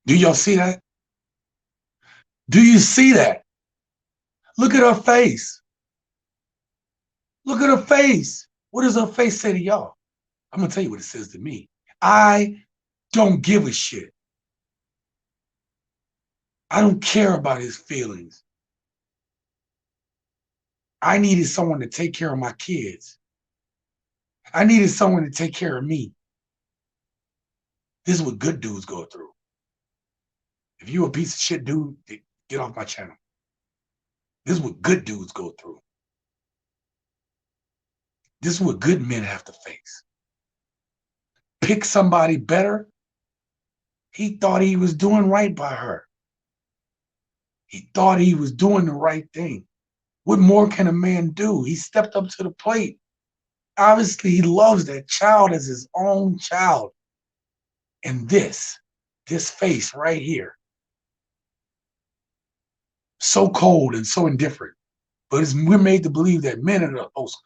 Do y'all see that? Do you see that? Look at her face. Look at her face. What does her face say to y'all? I'm gonna tell you what it says to me. I don't give a shit. I don't care about his feelings. I needed someone to take care of my kids. I needed someone to take care of me. This is what good dudes go through. If you a piece of shit dude, get off my channel. This is what good dudes go through. This is what good men have to face. Pick somebody better. He thought he was doing right by her. He thought he was doing the right thing. What more can a man do? He stepped up to the plate. Obviously, he loves that child as his own child. And this face right here, so cold and so indifferent. But we're made to believe that men are the most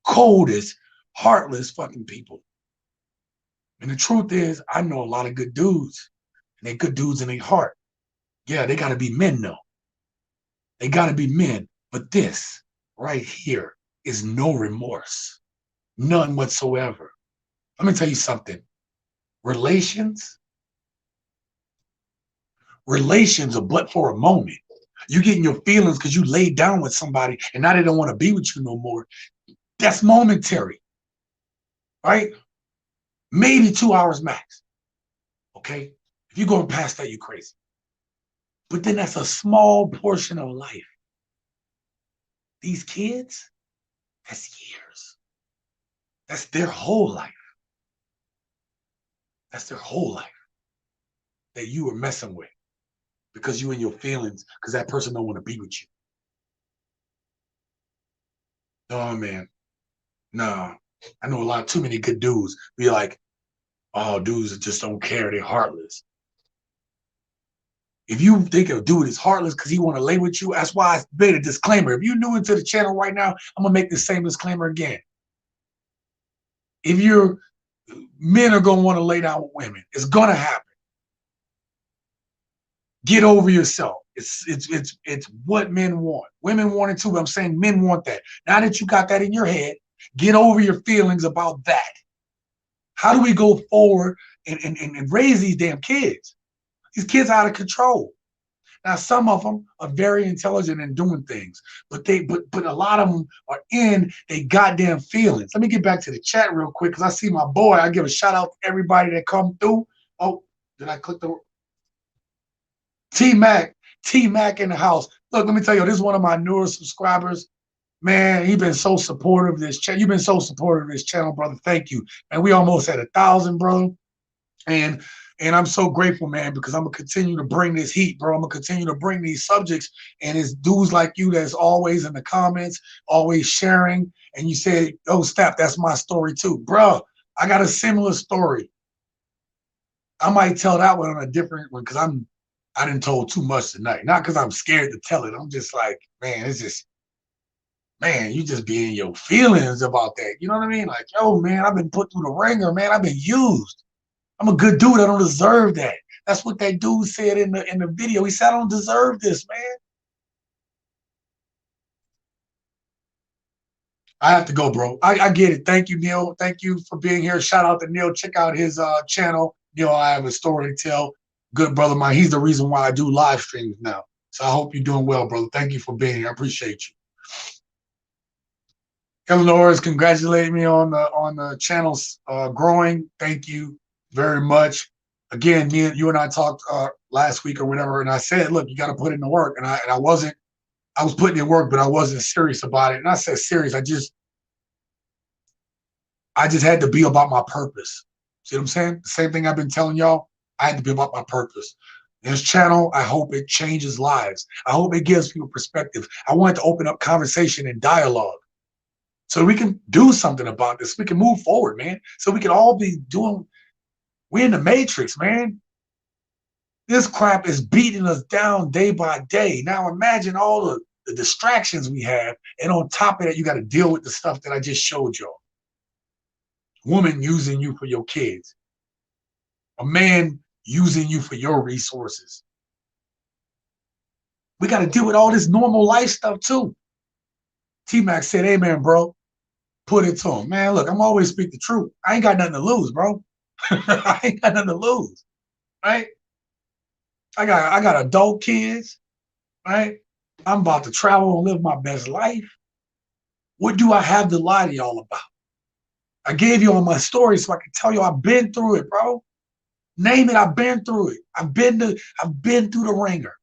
coldest, heartless fucking people. And the truth is, I know a lot of good dudes, and they're good dudes in their heart. Yeah, they got to be men, though. They got to be men. But this right here is no remorse, none whatsoever. Let me tell you something. Relations are but for a moment. You getting your feelings because you laid down with somebody and now they don't want to be with you no more. That's momentary, right? Maybe 2 hours max, okay? If you're going past that, you're crazy. But then that's a small portion of life. These kids, that's years. That's their whole life. That's their whole life that you were messing with because you in your feelings because that person don't want to be with you. No, man. No. I know too many good dudes be like, oh, dudes that just don't care, they're heartless. If you think a dude is heartless because he want to lay with you, that's why I made a disclaimer. If you're new into the channel right now, I'm going to make the same disclaimer again. If men are going to want to lay down with women, it's going to happen. Get over yourself. It's what men want. Women want it too, but I'm saying men want that. Now that you got that in your head, get over your feelings about that. How do we go forward and raise these damn kids? These kids are out of control. Now, some of them are very intelligent in doing things, but a lot of them are in they goddamn feelings. Let me get back to the chat real quick because I see my boy. I give a shout out to everybody that come through. Oh, did I click the T-Mac in the house? Look, let me tell you, this is one of my newer subscribers. Man, he's been so supportive of this channel. You've been so supportive of this channel, brother. Thank you. And we almost at 1,000, bro. And I'm so grateful, man, because I'm going to continue to bring this heat, bro. I'm going to continue to bring these subjects. And it's dudes like you that's always in the comments, always sharing. And you say, oh, snap, that's my story too. Bro, I got a similar story. I might tell that one on a different one because I didn't told too much tonight. Not because I'm scared to tell it. I'm just like, man, it's just, man, you just be in your feelings about that. You know what I mean? Like, yo, man, I've been put through the ringer, man. I've been used. I'm a good dude. I don't deserve that. That's what that dude said in the video. He said, I don't deserve this, man. I have to go, bro. I get it. Thank you, Neil. Thank you for being here. Shout out to Neil. Check out his channel. Neil, I have a story to tell. Good brother of mine. He's the reason why I do live streams now. So I hope you're doing well, brother. Thank you for being here. I appreciate you. Eleanor is congratulating me on the channel's growing. Thank you very much. Again, you and I talked last week or whatever, and I said, look, you got to put in the work. And I was putting in work, but I wasn't serious about it. And I said serious. I just had to be about my purpose. See what I'm saying? The same thing I've been telling y'all. I had to be about my purpose. This channel, I hope it changes lives. I hope it gives people perspective. I wanted to open up conversation and dialogue so we can do something about this. We can move forward, man. So we can all be doing, we're in the matrix, man. This crap is beating us down day by day. Now imagine all the distractions we have. And on top of that, you got to deal with the stuff that I just showed y'all. Woman using you for your kids. A man using you for your resources. We got to deal with all this normal life stuff too. T-Mac said, hey, man, bro, put it to him. Man, look, I'm always speak the truth. I ain't got nothing to lose, bro. I ain't got nothing to lose, right? I got adult kids, right? I'm about to travel and live my best life. What do I have to lie to y'all about? I gave you all my story so I can tell you I've been through it, bro. Name it, I've been through it. I've been through the ringer.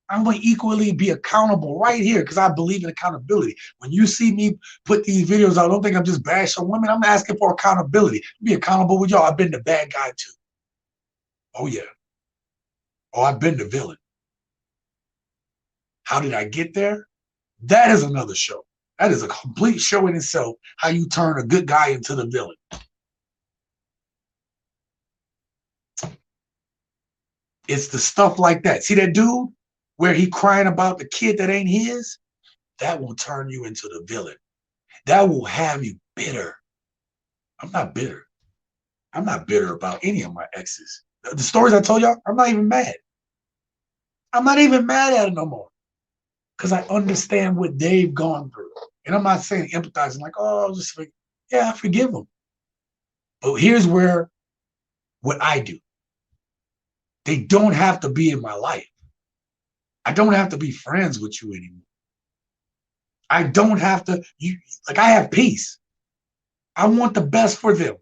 I'm going to equally be accountable right here because I believe in accountability. When you see me put these videos out, don't think I'm just bashing women. I'm asking for accountability. Be accountable with y'all. I've been the bad guy too. Oh, yeah. Oh, I've been the villain. How did I get there? That is another show. That is a complete show in itself, how you turn a good guy into the villain. It's the stuff like that. See that dude where he crying about the kid that ain't his? That will turn you into the villain. That will have you bitter. I'm not bitter. I'm not bitter about any of my exes. The stories I told y'all, I'm not even mad. I'm not even mad at it no more because I understand what they've gone through. And I'm not saying empathizing like, oh, yeah, I forgive them. But here's where what I do. They don't have to be in my life. I don't have to be friends with you anymore. I don't have to, I have peace. I want the best for them.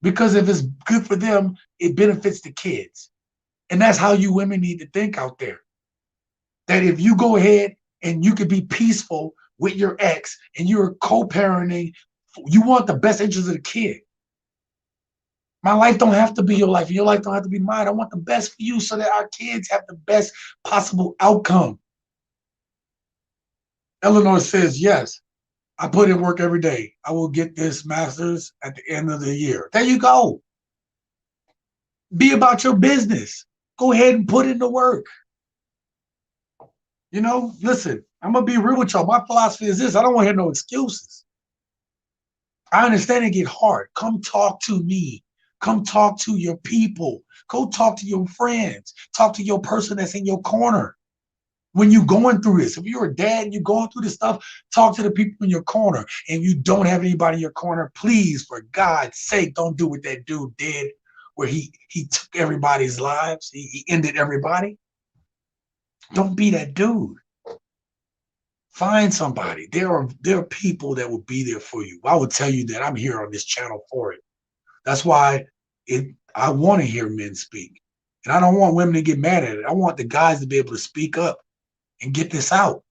Because if it's good for them, it benefits the kids. And that's how you women need to think out there. That if you go ahead and you could be peaceful with your ex and you're co-parenting, you want the best interest of the kid. My life don't have to be your life. Your life don't have to be mine. I want the best for you so that our kids have the best possible outcome. Eleanor says, yes, I put in work every day. I will get this master's at the end of the year. There you go. Be about your business. Go ahead and put in the work. You know, listen, I'm going to be real with y'all. My philosophy is this. I don't want to hear no excuses. I understand it get hard. Come talk to me. Come talk to your people. Go talk to your friends. Talk to your person that's in your corner. When you're going through this, if you're a dad and you're going through this stuff, talk to the people in your corner. And you don't have anybody in your corner, please, for God's sake, don't do what that dude did, where he took everybody's lives. He ended everybody. Don't be that dude. Find somebody. There are people that will be there for you. I will tell you that I'm here on this channel for it. That's why I want to hear men speak. And I don't want women to get mad at it. I want the guys to be able to speak up and get this out.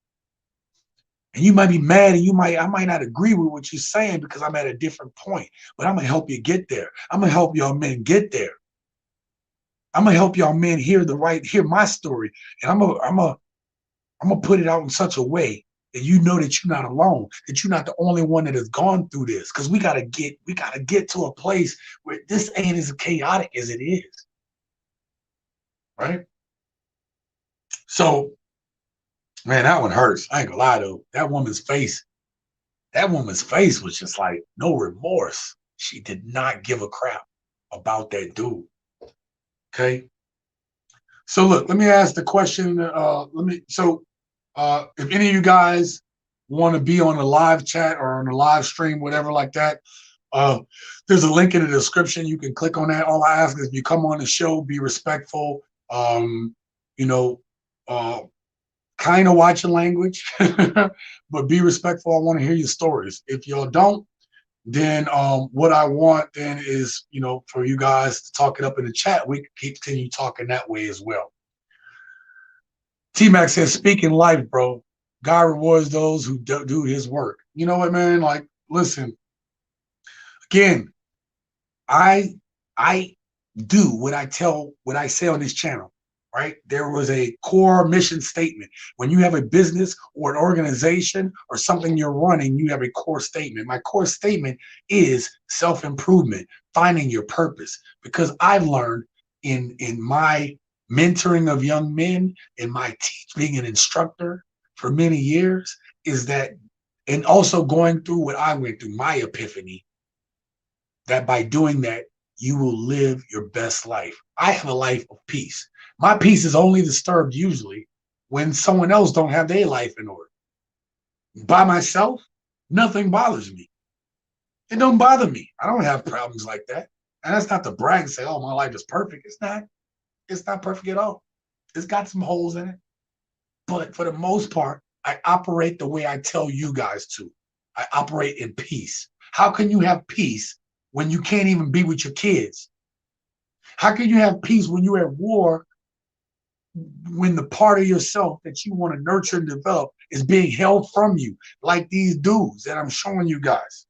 And you might be mad and I might not agree with what you're saying because I'm at a different point, but I'm going to help you get there. I'm going to help y'all men get there. I'm going to help y'all men hear my story. And I'm going to put it out in such a way that you know that you're not alone, that you're not the only one that has gone through this. Because we gotta get to a place where this ain't as chaotic as it is. Right? So, man, that one hurts. I ain't gonna lie though. That woman's face was just like no remorse. She did not give a crap about that dude. Okay. So look, let me ask the question. If any of you guys want to be on a live chat or on a live stream, whatever like that, there's a link in the description. You can click on that. All I ask is if you come on the show, be respectful. Kind of watch your language, but be respectful. I want to hear your stories. If y'all don't, then what I want then is, for you guys to talk it up in the chat. We can continue talking that way as well. T-Mac says, speaking life, bro. God rewards those who do his work. You know what, man? Like, listen, again, I do what I say on this channel, right? There was a core mission statement. When you have a business or an organization or something you're running, you have a core statement. My core statement is self-improvement, finding your purpose. Because I've learned in my mentoring of young men and my being an instructor for many years is that, and also going through what I went through, my epiphany, that by doing that, you will live your best life. I have a life of peace. My peace is only disturbed usually when someone else don't have their life in order. By myself, nothing bothers me. It don't bother me. I don't have problems like that. And that's not to brag and say, oh, my life is perfect. It's not. It's not perfect at all. It's got some holes in it. But for the most part, I operate the way I tell you guys to. I operate in peace. How can you have peace when you can't even be with your kids? How can you have peace when you're at war, when the part of yourself that you want to nurture and develop is being held from you, like these dudes that I'm showing you guys?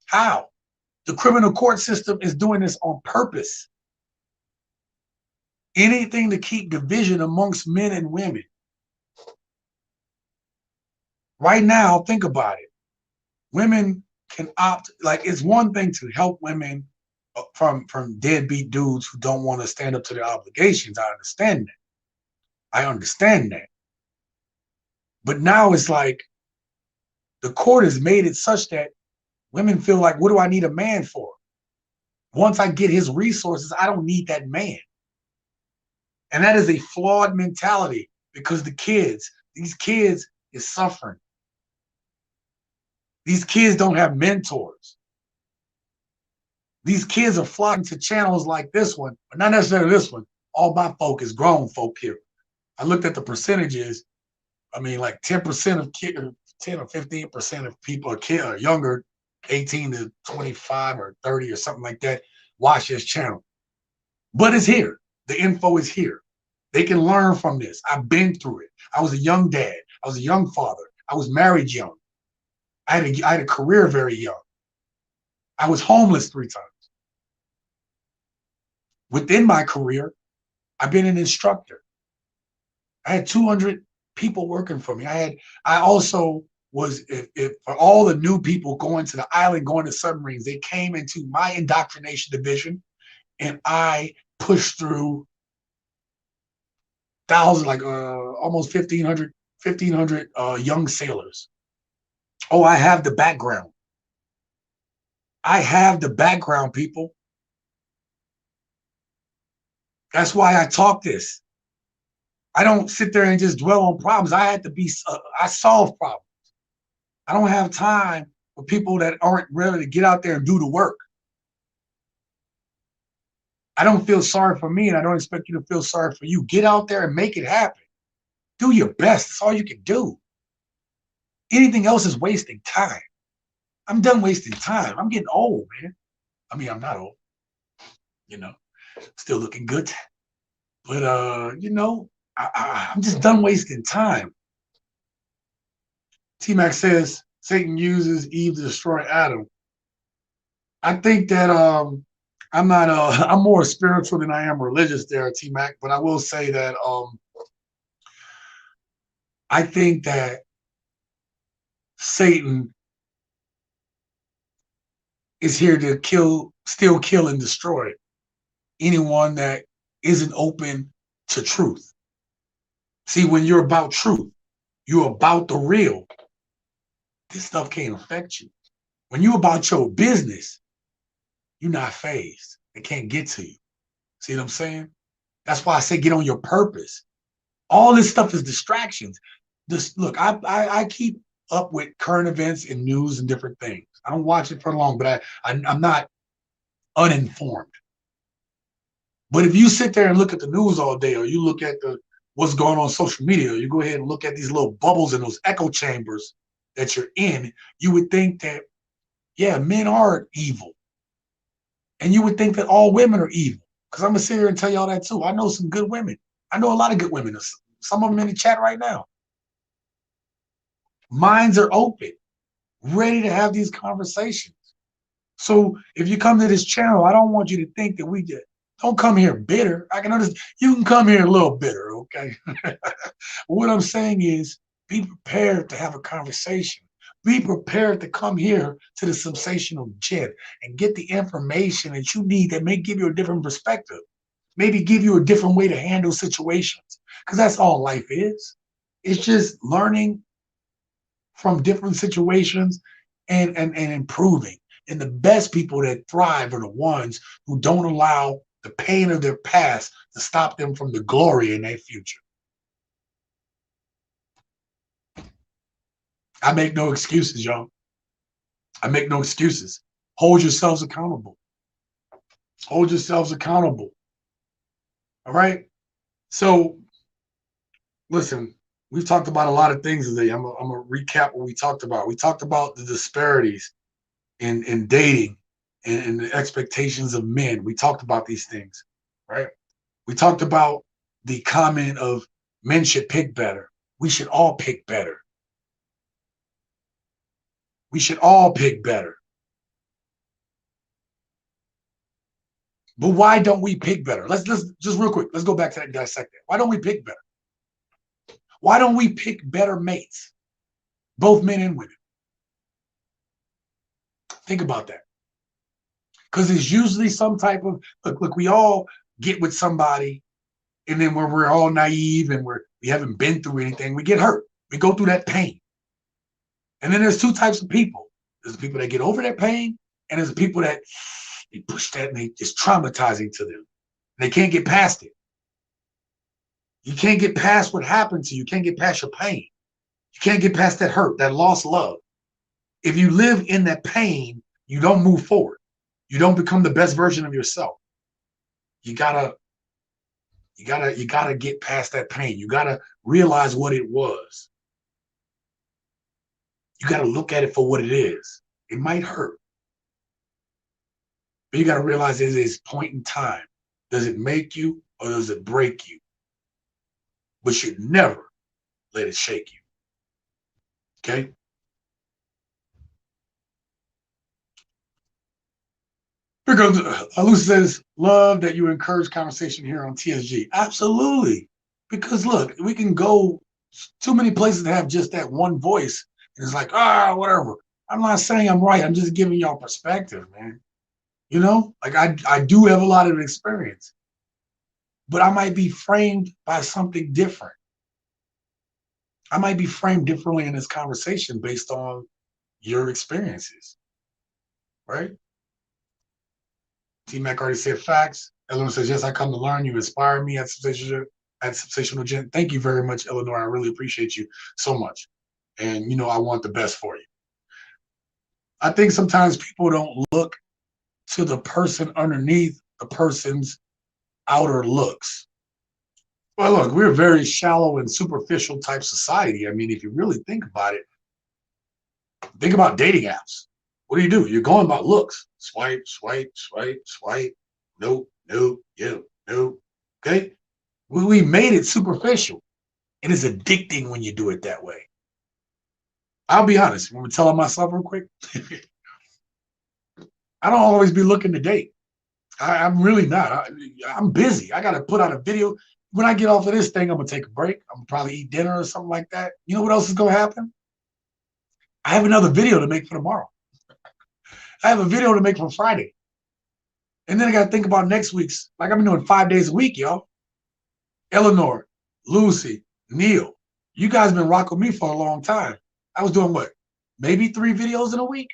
How? The criminal court system is doing this on purpose. Anything to keep division amongst men and women. Right now, think about it. Women can opt, like, it's one thing to help women from deadbeat dudes who don't want to stand up to their obligations. I understand that. I understand that. But now it's like the court has made it such that women feel like, what do I need a man for? Once I get his resources, I don't need that man. And that is a flawed mentality because these kids is suffering. These kids don't have mentors. These kids are flocking to channels like this one, but not necessarily this one. All my folk is grown folk here. I looked at the percentages. I mean, like 10% of kids, 10 or 15% of people are younger, 18 to 25 or 30 or something like that, watch this channel. But it's here. The info is here. They can learn from this. I've been through it. I was a young dad. I was a young father. I was married young. I had a career very young. I was homeless 3 times. Within my career, I've been an instructor. I had 200 people working for me. I also was, if for all the new people going to the island, going to submarines, they came into my indoctrination division, and I pushed through thousands, like almost 1,500 young sailors. Oh, I have the background. I have the background, people. That's why I talk this. I don't sit there and just dwell on problems. I solve problems. I don't have time for people that aren't ready to get out there and do the work. I don't feel sorry for me, and I don't expect you to feel sorry for you. Get out there and make it happen. Do your best. That's all you can do. Anything else is wasting time. I'm done wasting time. I'm getting old, man. I mean, I'm not old, still looking good. But, I'm just done wasting time. T-Mac says Satan uses Eve to destroy Adam. I think that I'm not I'm more spiritual than I am religious there, T-Mac, but I will say that I think that Satan is here to still kill and destroy anyone that isn't open to truth. See, when you're about truth, you're about the real, this stuff can't affect you. When you're about your business, you're not phased. It can't get to you. See what I'm saying? That's why I say get on your purpose. All this stuff is distractions. Look, I keep up with current events and news and different things. I don't watch it for long, but I'm not uninformed. But if you sit there and look at the news all day, or you look at what's going on social media, or you go ahead and look at these little bubbles and those echo chambers that you're in, you would think that, yeah, men are evil. And you would think that all women are evil. Because I'm going to sit here and tell y'all that too. I know some good women. I know a lot of good women. Some of them in the chat right now. Minds are open, ready to have these conversations. So if you come to this channel, I don't want you to think that don't come here bitter. I can understand. You can come here a little bitter, okay? What I'm saying is be prepared to have a conversation. Be prepared to come here to the Simsational Gent and get the information that you need that may give you a different perspective, maybe give you a different way to handle situations, because that's all life is. It's just learning from different situations and improving. And the best people that thrive are the ones who don't allow the pain of their past to stop them from the glory in their future. I make no excuses, y'all. I make no excuses. Hold yourselves accountable. Hold yourselves accountable. All right. So listen, we've talked about a lot of things today. I'm gonna recap what we talked about. We talked about the disparities in dating and the expectations of men. We talked about these things, right? We talked about the comment of men should pick better. We should all pick better. We should all pick better. But why don't we pick better? Let's just real quick. Let's go back to that and dissect that. Why don't we pick better? Why don't we pick better mates? Both men and women. Think about that. Because it's usually some type of look, we all get with somebody, and then when we're all naive and we haven't been through anything, we get hurt. We go through that pain. And then there's two types of people. There's the people that get over that pain, and there's the people that they push that and it's traumatizing to them. They can't get past it. You can't get past what happened to you. You can't get past your pain. You can't get past that hurt, that lost love. If you live in that pain, you don't move forward. You don't become the best version of yourself. You gotta get past that pain. You gotta realize what it was. You gotta look at it for what it is. It might hurt, but you gotta realize it is a point in time. Does it make you or does it break you? But you never let it shake you. Okay? Here goes. Lucy says, love that you encourage conversation here on TSG. Absolutely. Because look, we can go too many places to have just that one voice. And it's like, whatever. I'm not saying I'm right. I'm just giving y'all perspective, man. You know, like I do have a lot of experience, but I might be framed by something different. I might be framed differently in this conversation based on your experiences, right? T-Mac already said facts. Eleanor says, yes, I come to learn. You inspire me at Simsational Gent. Thank you very much, Eleanor. I really appreciate you so much. And, you know, I want the best for you. I think sometimes people don't look to the person underneath the person's outer looks. Well, look, we're a very shallow and superficial type society. I mean, if you really think about it, think about dating apps. What do? You're going about looks. Swipe, swipe, swipe, swipe. Nope, nope, yeah, nope. Okay? We made it superficial. And it's addicting when you do it that way. I'll be honest. I'm telling myself real quick. I don't always be looking to date. I'm really not. I'm busy. I got to put out a video. When I get off of this thing, I'm going to take a break. I'm going to probably eat dinner or something like that. You know what else is going to happen? I have another video to make for tomorrow. I have a video to make for Friday. And then I got to think about next week's. Like I've been doing 5 days a week, y'all. Eleanor, Lucy, Neil, you guys been rocking me for a long time. I was doing what? Maybe 3 videos in a week?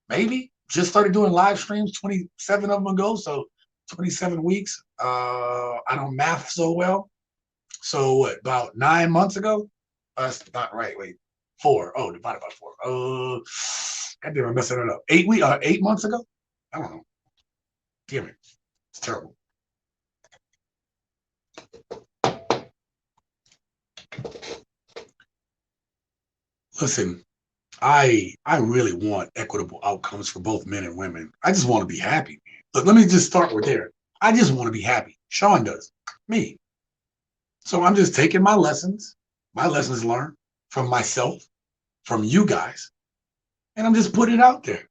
Maybe. Just started doing live streams 27 of them ago. So 27 weeks. I don't math so well. So what, about 9 months ago? That's not right. Wait, 4. Oh, divided by 4. God damn, I'm messing it up. 8 months ago? I don't know. Damn it. It's terrible. Listen, I really want equitable outcomes for both men and women. I just want to be happy. Look, let me just start with there. I just want to be happy. Sean does. Me. So I'm just taking my lessons learned from myself, from you guys, and I'm just putting it out there.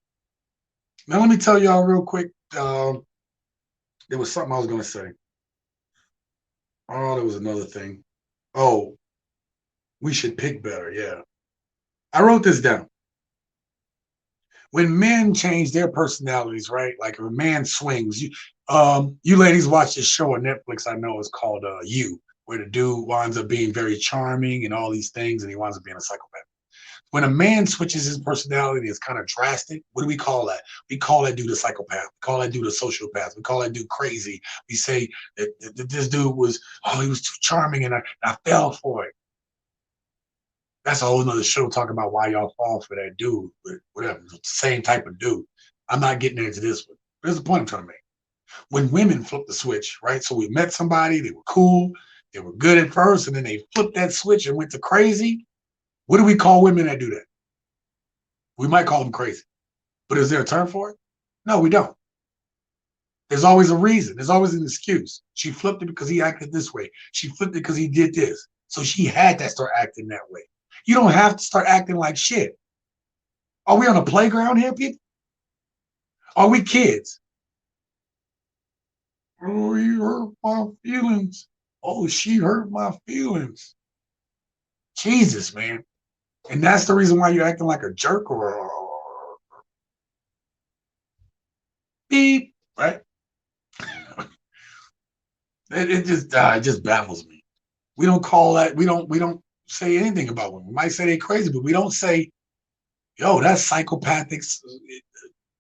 Now, let me tell y'all real quick. There was something I was going to say. Oh, there was another thing. Oh, we should pick better. Yeah. I wrote this down. When men change their personalities, right? Like if a man swings, you ladies watch this show on Netflix. I know it's called You, where the dude winds up being very charming and all these things, and he winds up being a psychopath. When a man switches his personality, it's kind of drastic. What do we call that? We call that dude a psychopath. We call that dude a sociopath. We call that dude crazy. We say that this dude he was too charming, and I fell for it. That's a whole nother show talking about why y'all fall for that dude, but whatever. It's the same type of dude. I'm not getting into this one. There's a point I'm trying to make. When women flip the switch, right? So we met somebody, they were cool, they were good at first, and then they flipped that switch and went to crazy. What do we call women that do that? We might call them crazy. But is there a term for it? No, we don't. There's always a reason. There's always an excuse. She flipped it because he acted this way. She flipped it because he did this. So she had to start acting that way. You don't have to start acting like shit. Are we on a playground here, people? Are we kids? Oh, you hurt my feelings. Oh, she hurt my feelings. Jesus, man. And that's the reason why you're acting like a jerk or beep, right? It just baffles me. We don't call that, we don't say anything about women. We might say they're crazy, but we don't say, yo, that's psychopathic.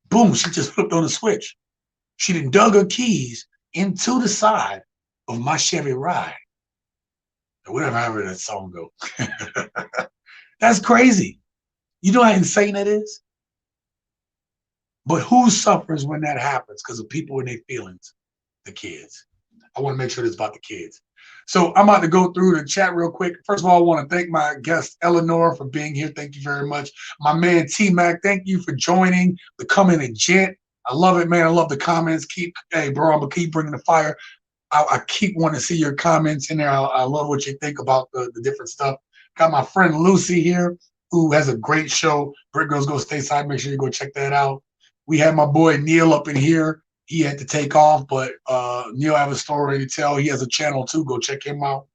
Boom, she just flipped on the switch. She done dug her keys into the side of my Chevy ride. Or whatever, however that song go. That's crazy. You know how insane that is? But who suffers when that happens? Because of people and their feelings? The kids. I want to make sure it's about the kids. So I'm about to go through the chat real quick. First of all, I want to thank my guest, Eleanor, for being here. Thank you very much. My man, T-Mac, thank you for joining, becoming a gent. I love it, man. I love the comments. Hey, bro, I'm going to keep bringing the fire. I keep wanting to see your comments in there. I love what you think about the different stuff. Got my friend Lucy here, who has a great show, Brick Girls Go Stateside. Make sure you go check that out. We had my boy Neil up in here. He had to take off, but Neil have a story to tell. He has a channel too. Go check him out.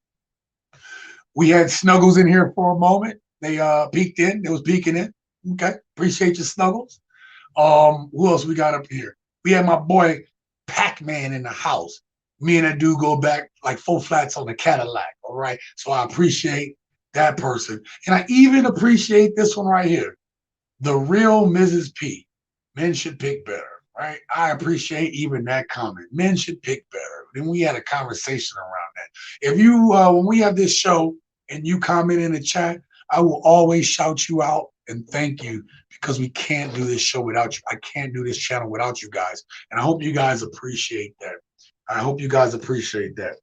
We had Snuggles in here for a moment. They peeked in. They was peeking in. Okay. Appreciate your Snuggles. Who else we got up here? We had my boy Pac-Man in the house. Me and that dude go back like 4 flats on the Cadillac. All right. So I appreciate that person. And I even appreciate this one right here. The real Mrs. P. Men should pick better. Right? I appreciate even that comment. Men should pick better. Then we had a conversation around that. If you, when we have this show and you comment in the chat, I will always shout you out and thank you because we can't do this show without you. I can't do this channel without you guys. And I hope you guys appreciate that. I hope you guys appreciate that.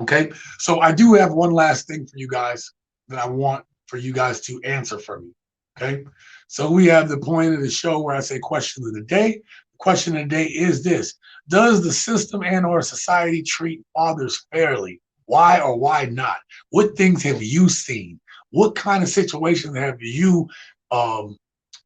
Okay. So I do have one last thing for you guys that I want for you guys to answer for me. Okay. So we have the point of the show where I say question of the day. Question of the day is this: does the system and or society treat fathers fairly? Why or why not? What things have you seen? What kind of situations have you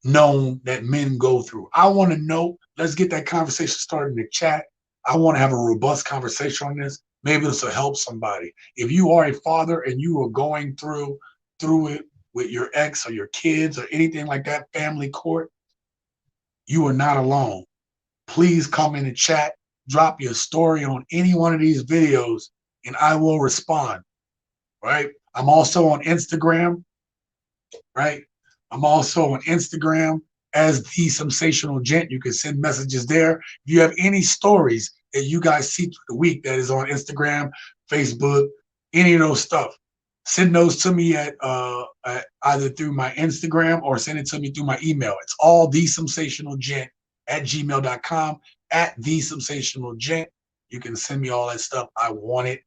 known that men go through? I want to know. Let's get that conversation started in the chat. I want to have a robust conversation on this. Maybe this will help somebody. If you are a father and you are going through it with your ex or your kids or anything like that, family court, you are not alone. Please come in the chat, drop your story on any one of these videos, and I will respond, right? I'm also on Instagram, right? I'm also on Instagram as the Simsational Gent. You can send messages there. If you have any stories that you guys see through the week that is on Instagram, Facebook, any of those stuff, send those to me at either through my Instagram or send it to me through my email. It's all thesimsationalgent@gmail.com, at thesimsationalgent. You can send me all that stuff. I want it.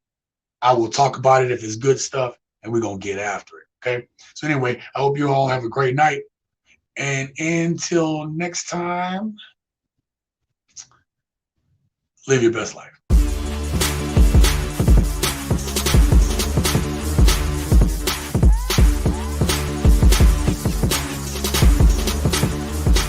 I will talk about it if it's good stuff, and we're going to get after it. Okay. So anyway, I hope you all have a great night. And until next time, live your best life.